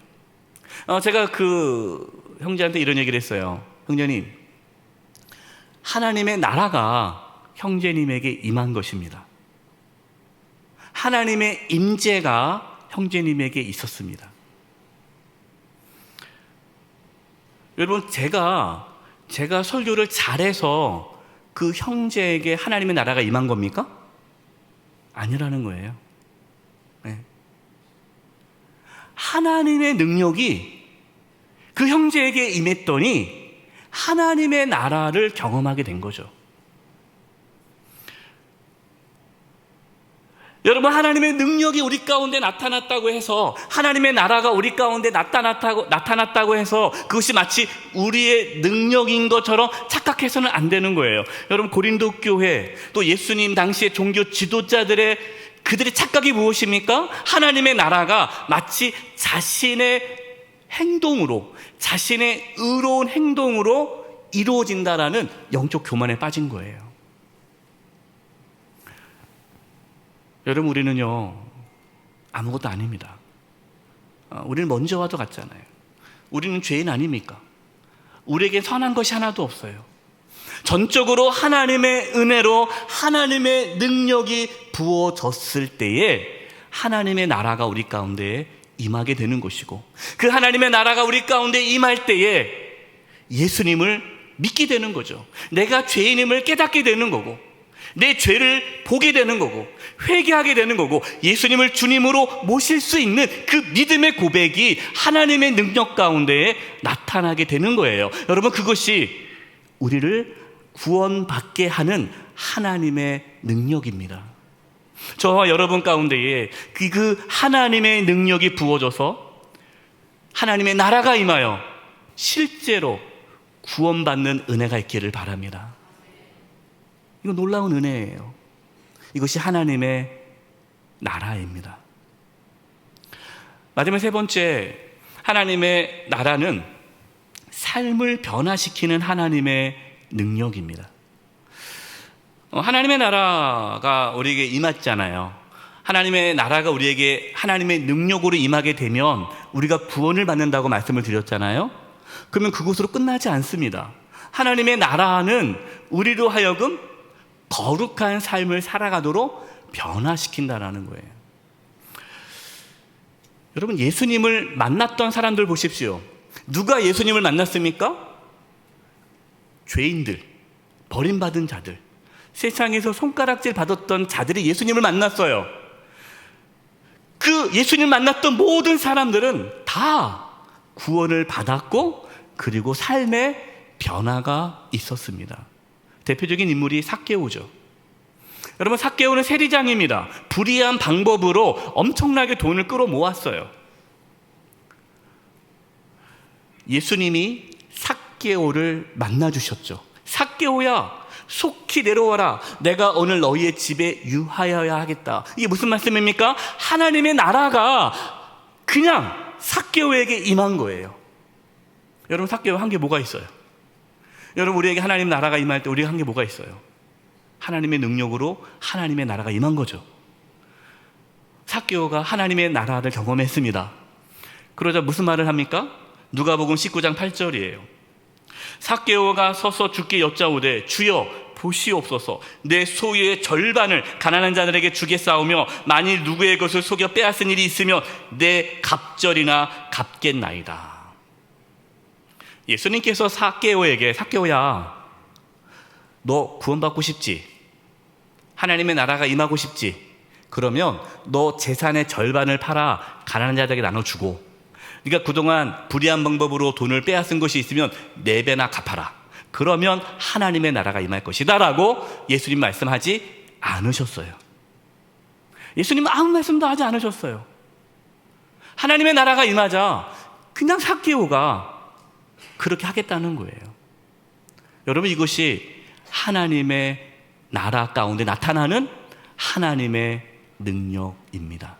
제가 그 형제한테 이런 얘기를 했어요. 형제님, 하나님의 나라가 형제님에게 임한 것입니다. 하나님의 임재가 형제님에게 있었습니다. 여러분, 제가 설교를 잘해서 그 형제에게 하나님의 나라가 임한 겁니까? 아니라는 거예요. 네. 하나님의 능력이 그 형제에게 임했더니 하나님의 나라를 경험하게 된 거죠. 여러분, 하나님의 능력이 우리 가운데 나타났다고 해서, 하나님의 나라가 우리 가운데 나타났다고 해서 그것이 마치 우리의 능력인 것처럼 착각해서는 안 되는 거예요. 여러분, 고린도 교회, 또 예수님 당시의 종교 지도자들의 그들의 착각이 무엇입니까? 하나님의 나라가 마치 자신의 행동으로, 자신의 의로운 행동으로 이루어진다라는 영적 교만에 빠진 거예요. 여러분, 우리는요, 아무것도 아닙니다. 우리는 먼저와도 같잖아요. 우리는 죄인 아닙니까? 우리에게 선한 것이 하나도 없어요. 전적으로 하나님의 은혜로 하나님의 능력이 부어졌을 때에 하나님의 나라가 우리 가운데 임하게 되는 것이고, 그 하나님의 나라가 우리 가운데 임할 때에 예수님을 믿게 되는 거죠. 내가 죄인임을 깨닫게 되는 거고, 내 죄를 보게 되는 거고, 회개하게 되는 거고, 예수님을 주님으로 모실 수 있는 그 믿음의 고백이 하나님의 능력 가운데 나타나게 되는 거예요. 여러분, 그것이 우리를 구원받게 하는 하나님의 능력입니다. 저와 여러분 가운데에 그 하나님의 능력이 부어져서 하나님의 나라가 임하여 실제로 구원받는 은혜가 있기를 바랍니다. 이거 놀라운 은혜예요. 이것이 하나님의 나라입니다. 마지막 세 번째, 하나님의 나라는 삶을 변화시키는 하나님의 능력입니다. 하나님의 나라가 우리에게 임했잖아요. 하나님의 나라가 우리에게 하나님의 능력으로 임하게 되면 우리가 구원을 받는다고 말씀을 드렸잖아요. 그러면 그것으로 끝나지 않습니다. 하나님의 나라는 우리로 하여금 거룩한 삶을 살아가도록 변화시킨다라는 거예요. 여러분, 예수님을 만났던 사람들 보십시오. 누가 예수님을 만났습니까? 죄인들, 버림받은 자들, 세상에서 손가락질 받았던 자들이 예수님을 만났어요. 그 예수님 만났던 모든 사람들은 다 구원을 받았고, 그리고 삶의 변화가 있었습니다. 대표적인 인물이 삭개오죠. 여러분, 삭개오는 세리장입니다. 불의한 방법으로 엄청나게 돈을 끌어모았어요. 예수님이 삭개오를 만나주셨죠. 삭개오야, 속히 내려와라. 내가 오늘 너희의 집에 유하여야 하겠다. 이게 무슨 말씀입니까? 하나님의 나라가 그냥 삭개오에게 임한 거예요. 여러분, 삭개오 한 게 뭐가 있어요? 여러분, 우리에게 하나님 나라가 임할 때 우리가 한 게 뭐가 있어요? 하나님의 능력으로 하나님의 나라가 임한 거죠. 삭개오가 하나님의 나라를 경험했습니다. 그러자 무슨 말을 합니까? 누가복음 19장 8절이에요. 삭개오가 서서 주께 여짜오되 주여 보시옵소서, 내 소유의 절반을 가난한 자들에게 주겠사오며 만일 누구의 것을 속여 빼앗은 일이 있으면 내 갑절이나 갚겠나이다. 예수님께서 삭개오에게, 삭개오야, 너 구원받고 싶지? 하나님의 나라가 임하고 싶지? 그러면 너 재산의 절반을 팔아 가난한 자들에게 나눠주고, 네가 그동안 불의한 방법으로 돈을 빼앗은 것이 있으면 4배나 갚아라. 그러면 하나님의 나라가 임할 것이다 라고 예수님 말씀하지 않으셨어요. 예수님 아무 말씀도 하지 않으셨어요. 하나님의 나라가 임하자 그냥 삭개오가 그렇게 하겠다는 거예요. 여러분, 이것이 하나님의 나라 가운데 나타나는 하나님의 능력입니다.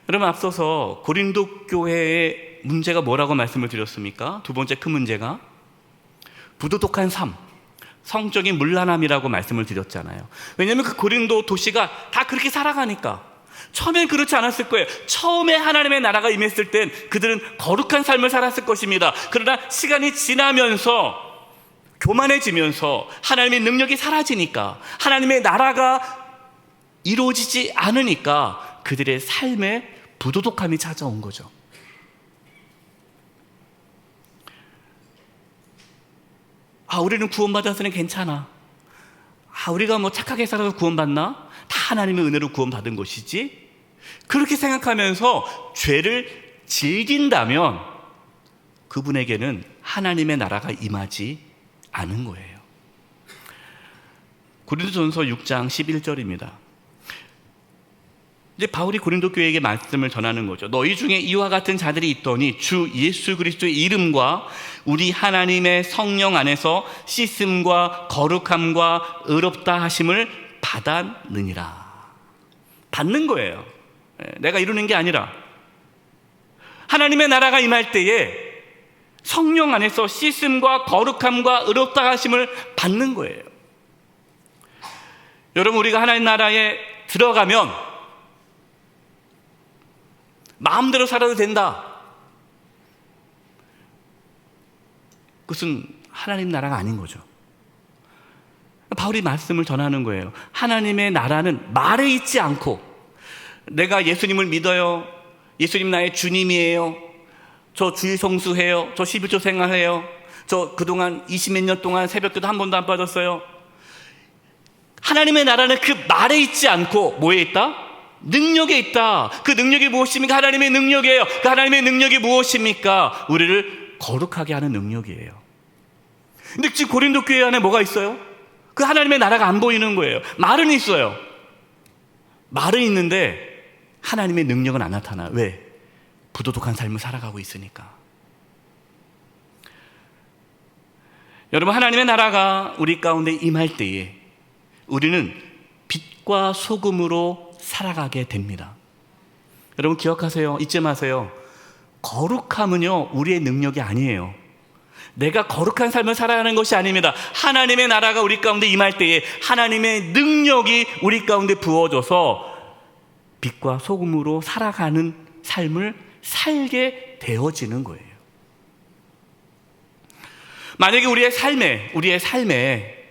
여러분, 앞서서 고린도 교회의 문제가 뭐라고 말씀을 드렸습니까? 두 번째 큰 문제가 부도덕한 삶, 성적인 문란함이라고 말씀을 드렸잖아요. 왜냐하면 그 고린도 도시가 다 그렇게 살아가니까. 처음엔 그렇지 않았을 거예요. 처음에 하나님의 나라가 임했을 땐 그들은 거룩한 삶을 살았을 것입니다. 그러나 시간이 지나면서 교만해지면서 하나님의 능력이 사라지니까, 하나님의 나라가 이루어지지 않으니까 그들의 삶에 부도덕함이 찾아온 거죠. 우리는 구원받았으니 괜찮아. 우리가 뭐 착하게 살아서 구원받나? 다 하나님의 은혜로 구원받은 것이지. 그렇게 생각하면서 죄를 즐긴다면 그분에게는 하나님의 나라가 임하지 않은 거예요. 고린도전서 6장 11절입니다. 이제 바울이 고린도 교회에게 말씀을 전하는 거죠. 너희 중에 이와 같은 자들이 있더니 주 예수 그리스도의 이름과 우리 하나님의 성령 안에서 씻음과 거룩함과 의롭다 하심을 받았느니라. 받는 거예요. 내가 이루는 게 아니라 하나님의 나라가 임할 때에 성령 안에서 씻음과 거룩함과 의롭다 하심을 받는 거예요. 여러분, 우리가 하나님 나라에 들어가면 마음대로 살아도 된다. 그것은 하나님 나라가 아닌 거죠. 바울이 말씀을 전하는 거예요. 하나님의 나라는 말에 있지 않고, 내가 예수님을 믿어요, 예수님 나의 주님이에요, 저 주일 성수해요, 저 11조 생활해요, 저 그동안 20몇 년 동안 새벽기도 한 번도 안 빠졌어요. 하나님의 나라는 그 말에 있지 않고 뭐에 있다? 능력에 있다. 그 능력이 무엇입니까? 하나님의 능력이에요. 그 하나님의 능력이 무엇입니까? 우리를 거룩하게 하는 능력이에요. 근데 지금 고린도 교회 안에 뭐가 있어요? 그 하나님의 나라가 안 보이는 거예요. 말은 있어요. 말은 있는데 하나님의 능력은 안 나타나요. 왜? 부도덕한 삶을 살아가고 있으니까. 여러분, 하나님의 나라가 우리 가운데 임할 때에 우리는 빛과 소금으로 살아가게 됩니다. 여러분, 기억하세요. 잊지 마세요. 거룩함은요, 우리의 능력이 아니에요. 내가 거룩한 삶을 살아야 하는 것이 아닙니다. 하나님의 나라가 우리 가운데 임할 때에 하나님의 능력이 우리 가운데 부어져서 빛과 소금으로 살아가는 삶을 살게 되어지는 거예요. 만약에 우리의 삶에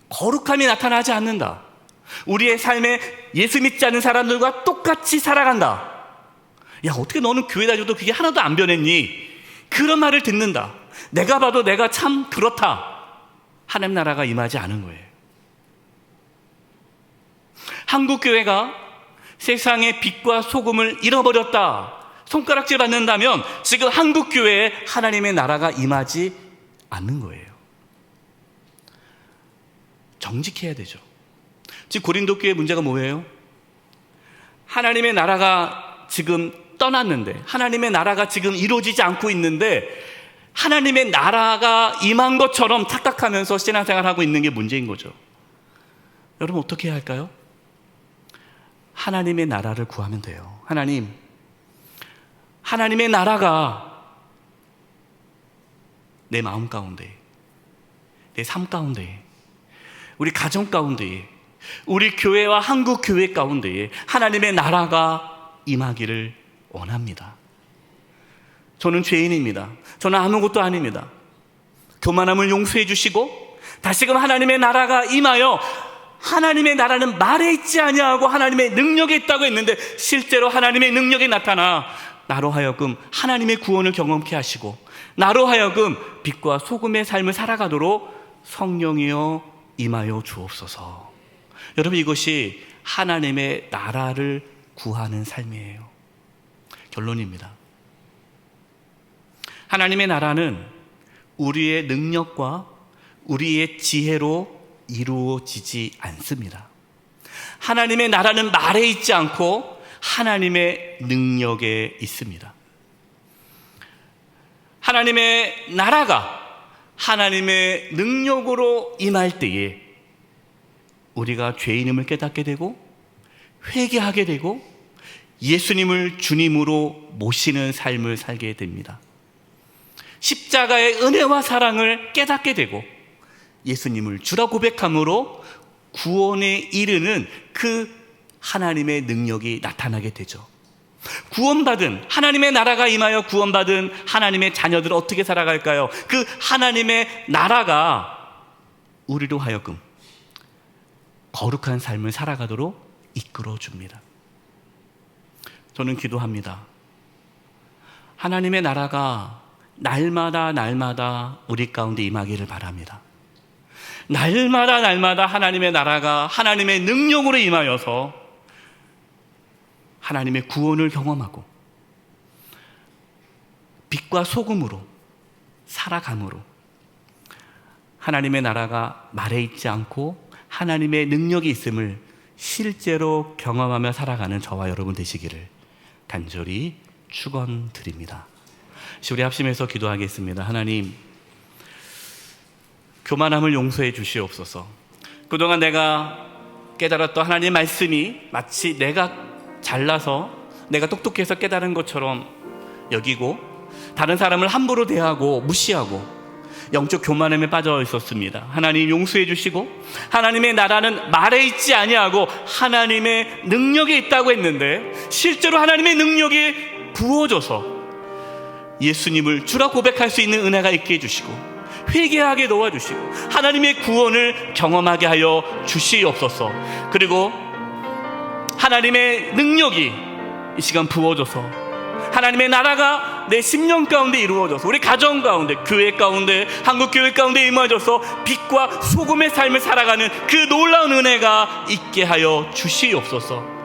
거룩함이 나타나지 않는다, 우리의 삶에 예수 믿지 않는 사람들과 똑같이 살아간다, 야, 어떻게 너는 교회 다녀도 그게 하나도 안 변했니? 그런 말을 듣는다. 내가 봐도 내가 참 그렇다. 하나님 나라가 임하지 않은 거예요. 한국 교회가 세상의 빛과 소금을 잃어버렸다, 손가락질 받는다면 지금 한국 교회에 하나님의 나라가 임하지 않는 거예요. 정직해야 되죠. 지금 고린도 교회 문제가 뭐예요? 하나님의 나라가 지금 떠났는데, 하나님의 나라가 지금 이루어지지 않고 있는데, 하나님의 나라가 임한 것처럼 착각하면서 신앙생활하고 있는 게 문제인 거죠. 여러분, 어떻게 해야 할까요? 하나님의 나라를 구하면 돼요. 하나님의 나라가 내 마음 가운데, 내 삶 가운데, 우리 가정 가운데, 우리 교회와 한국 교회 가운데에 하나님의 나라가 임하기를 원합니다. 저는 죄인입니다. 저는 아무것도 아닙니다. 교만함을 용서해 주시고 다시금 하나님의 나라가 임하여, 하나님의 나라는 말에 있지 아니하고 하나님의 능력에 있다고 했는데 실제로 하나님의 능력이 나타나 나로 하여금 하나님의 구원을 경험케 하시고, 나로 하여금 빛과 소금의 삶을 살아가도록 성령이여 임하여 주옵소서. 여러분, 이것이 하나님의 나라를 구하는 삶이에요. 결론입니다. 하나님의 나라는 우리의 능력과 우리의 지혜로 이루어지지 않습니다. 하나님의 나라는 말에 있지 않고 하나님의 능력에 있습니다. 하나님의 나라가 하나님의 능력으로 임할 때에 우리가 죄인임을 깨닫게 되고 회개하게 되고 예수님을 주님으로 모시는 삶을 살게 됩니다. 십자가의 은혜와 사랑을 깨닫게 되고 예수님을 주라 고백함으로 구원에 이르는 그 하나님의 능력이 나타나게 되죠. 구원받은 하나님의 나라가 임하여 구원받은 하나님의 자녀들은 어떻게 살아갈까요? 그 하나님의 나라가 우리로 하여금 거룩한 삶을 살아가도록 이끌어줍니다. 저는 기도합니다. 하나님의 나라가 날마다 우리 가운데 임하기를 바랍니다. 날마다 하나님의 나라가 하나님의 능력으로 임하여서 하나님의 구원을 경험하고 빛과 소금으로 살아감으로 하나님의 나라가 말에 있지 않고 하나님의 능력이 있음을 실제로 경험하며 살아가는 저와 여러분 되시기를 간절히 축원드립니다. 우리 합심해서 기도하겠습니다. 하나님, 교만함을 용서해 주시옵소서. 그동안 내가 깨달았던 하나님의 말씀이 마치 내가 잘나서 내가 똑똑해서 깨달은 것처럼 여기고 다른 사람을 함부로 대하고 무시하고 영적 교만함에 빠져 있었습니다. 하나님 용서해 주시고 하나님의 나라는 말에 있지 아니하고 하나님의 능력이 있다고 했는데 실제로 하나님의 능력이 부어져서 예수님을 주라 고백할 수 있는 은혜가 있게 해주시고 회개하게 도와주시고 하나님의 구원을 경험하게 하여 주시옵소서. 그리고 하나님의 능력이 이 시간 부어져서 하나님의 나라가 내 심령 가운데 이루어져서 우리 가정 가운데 교회 가운데 한국교회 가운데 임하셔서 빛과 소금의 삶을 살아가는 그 놀라운 은혜가 있게 하여 주시옵소서.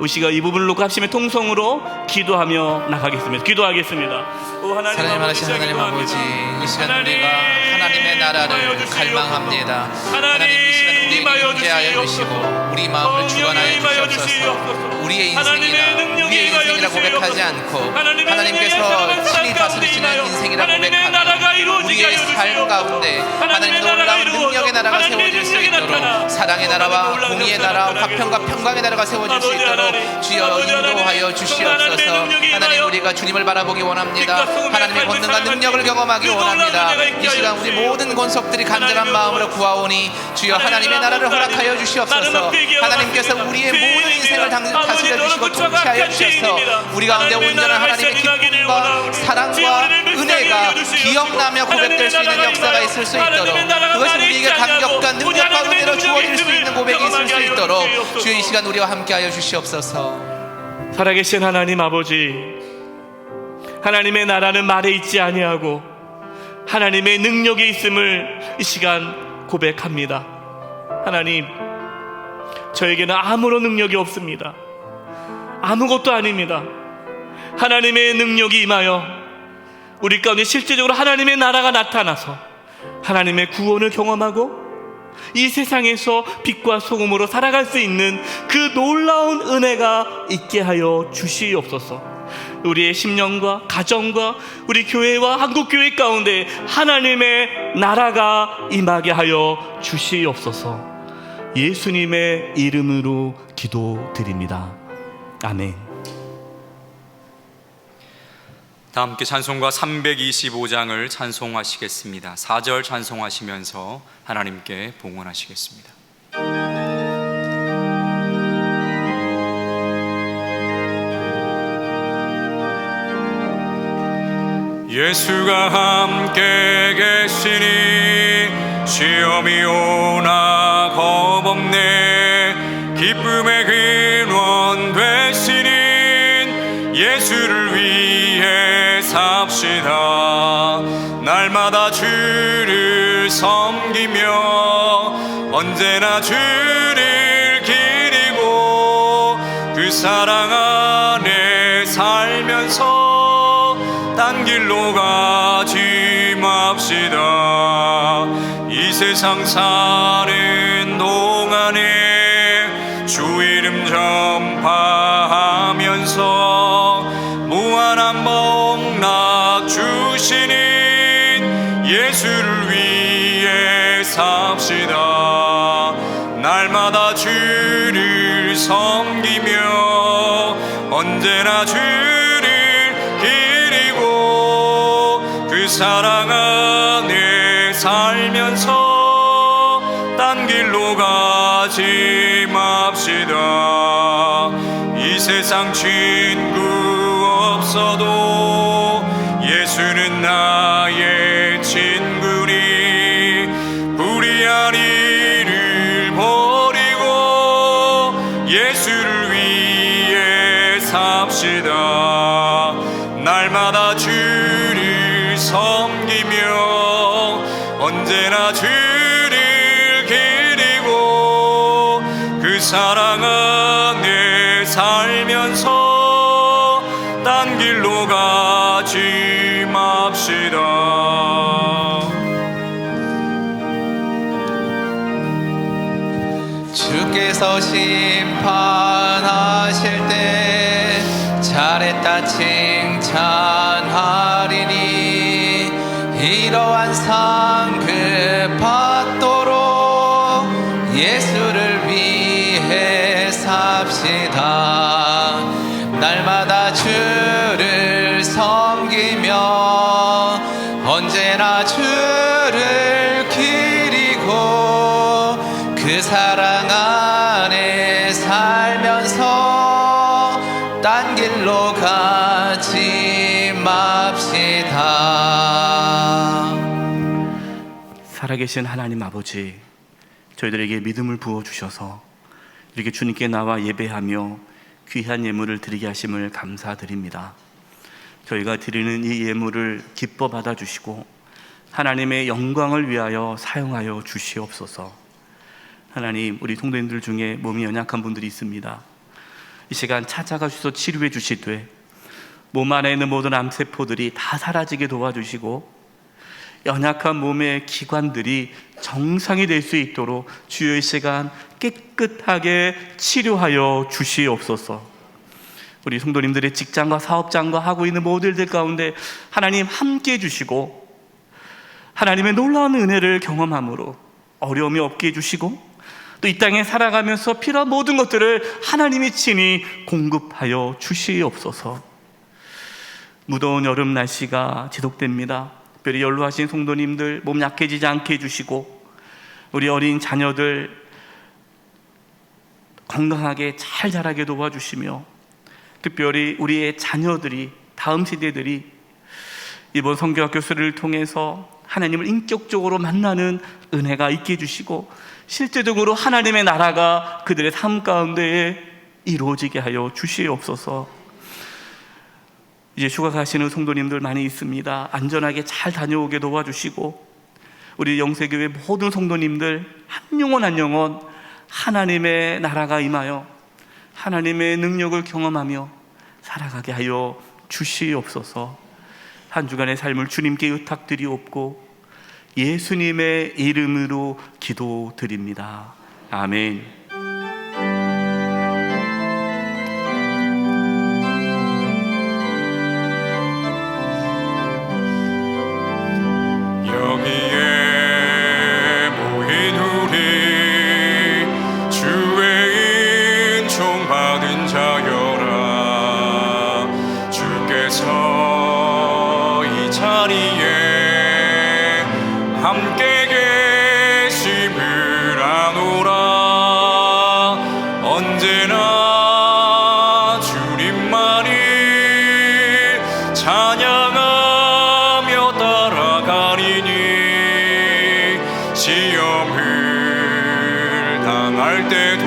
이 시간 이 부분을 놓고 합심의 통성으로 기도하며 나가겠습니다. 기도하겠습니다. 사랑의 많으신 하나님 아버지, 이 시간 우리가 하나님의 나라를 갈망합니다. 하나님 이 시간 우리에게 임재하여 주시고 우리 마음을 주관하여 주시옵소서. 우리의 인생이라 고백하지 않고 하나님께서 친히 다스리시는 인생이라 고백하며 우리의 삶 가운데 하나님 놀라운 능력의 나라가 세워질 수 있도록 사랑의 나라와 공의의 나라, 화평과 평강의 나라가 세워질 수 있도록 주여 인도하여 주시옵소서. 하나님 우리가 주님을 바라보기 원합니다. 하나님의 권능과 능력을 경험하기 원합니다. 이 시간 우리 모든 권속들이 간절한 마음으로 구하오니 주여 하나님의 나라를 허락하여 주시옵소서. 하나님께서 우리의 모든 인생을 다스려 주시고 통치하여 주셔서 우리 가운데 온전한 하나님의 기쁨과 사랑과 은혜가 기억나며 고백될 수 있는 역사가 있을 수 있도록 그것이 우리에게 감격과 능력과 은혜로 주어질 수 있는 고백이 있을 수 있도록 주여 이 시간 우리와 함께하여 주시옵소서. 살아계신 하나님 아버지, 하나님의 나라는 말에 있지 아니하고 하나님의 능력이 있음을 이 시간 고백합니다. 하나님, 저에게는 아무런 능력이 없습니다. 아무것도 아닙니다. 하나님의 능력이 임하여 우리 가운데 실제적으로 하나님의 나라가 나타나서 하나님의 구원을 경험하고 이 세상에서 빛과 소금으로 살아갈 수 있는 그 놀라운 은혜가 있게 하여 주시옵소서. 우리의 심령과 가정과 우리 교회와 한국교회 가운데 하나님의 나라가 임하게 하여 주시옵소서. 예수님의 이름으로 기도드립니다. 아멘. 다 함께 찬송가 325장을 찬송하시겠습니다. 4절 찬송하시면서 하나님께 봉헌하시겠습니다. 예수가 함께 계시니 시험이 오나 겁없네. 기쁨의 근원 되시는 예수를 위해 삽시다. 날마다 주를 섬기며 언제나 주를 기리고 그 사랑 안에 살면서 딴 길로 가지 맙시다. 이 세상 사는 동안에 주 이름 전파하면서 무한한 복락 주시는 예수를 위해 삽시다. 날마다 주를 섬기며 언제나 주를 기리고 그 사랑 안에 살면서 딴 길로 가지 맙시다. 이 세상 친구 없어도 예수는 나의 친구니 불의한 일을 버리고 예수를 위해 삽시다. 날마다 주를 섬기며 언제나 주를 기리고 그 사랑 안에 살면서 딴 길로 가지 맙시다. 주께서 심판하실 때 잘했다 칭찬하리니 이러한 상급 받도록 예수를 위해 삽시다. 날마다 주를 섬기며 언제나 주를 기리고 그 사랑 안에 살면서 딴 길로 가지 맙시다. 살아계신 하나님 아버지, 저희들에게 믿음을 부어주셔서 이렇게 주님께 나와 예배하며 귀한 예물을 드리게 하심을 감사드립니다. 저희가 드리는 이 예물을 기뻐 받아주시고 하나님의 영광을 위하여 사용하여 주시옵소서. 하나님, 우리 성도님들 중에 몸이 연약한 분들이 있습니다. 이 시간 찾아가 주셔서 치료해 주시되 몸 안에 있는 모든 암세포들이 다 사라지게 도와주시고 연약한 몸의 기관들이 정상이 될 수 있도록 주의 시간 깨끗하게 치료하여 주시옵소서. 우리 성도님들의 직장과 사업장과 하고 있는 모든 일 가운데 하나님 함께 해주시고 하나님의 놀라운 은혜를 경험함으로 어려움이 없게 해주시고 또 이 땅에 살아가면서 필요한 모든 것들을 하나님이 친히 공급하여 주시옵소서. 무더운 여름 날씨가 지속됩니다. 특별히 연로하신 성도님들 몸 약해지지 않게 해주시고 우리 어린 자녀들 건강하게 잘 자라게 도와주시며 특별히 우리의 자녀들이 다음 세대들이 이번 성경학교 수련을 통해서 하나님을 인격적으로 만나는 은혜가 있게 해주시고 실제적으로 하나님의 나라가 그들의 삶 가운데에 이루어지게 하여 주시옵소서. 이제 휴가 가시는 성도님들 많이 있습니다. 안전하게 잘 다녀오게 도와주시고 우리 영세교회 모든 성도님들 한 영혼 한 영혼 하나님의 나라가 임하여 하나님의 능력을 경험하며 살아가게 하여 주시옵소서. 한 주간의 삶을 주님께 의탁드리옵고 예수님의 이름으로 기도드립니다. 아멘. 여기에 모인 우리 주의 은총 받은 자여라. 주께서 이 자리에 함께 계심을 아노라. 언제나 주님만이 찬양하며 따라가리니 시험을 당할 때도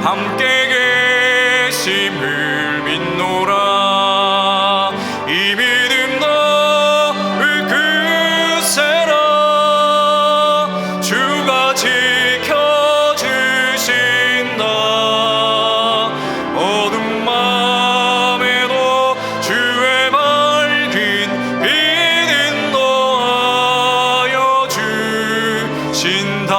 함께 계심을 믿노라. 이 믿음 너를 굳세라. 주가 지켜주신다. 어둠 맘에도 주의 밝은 빛 인도하여 주신다.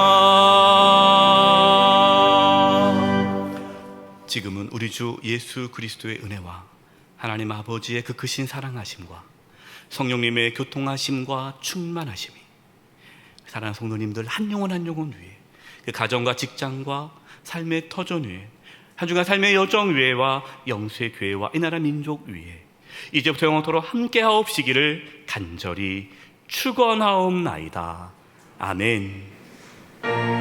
지금은 우리 주 예수 그리스도의 은혜와 하나님 아버지의 그 크신 사랑하심과 성령님의 교통하심과 충만하심이 사랑하는 성도님들 한 영혼 한 영혼 위에 그 가정과 직장과 삶의 터전 위에, 한 주간 삶의 여정 위에와 영수의 교회와 이 나라 민족 위에 이제부터 영원토록 함께 하옵시기를 간절히 축원하옵나이다. 아멘.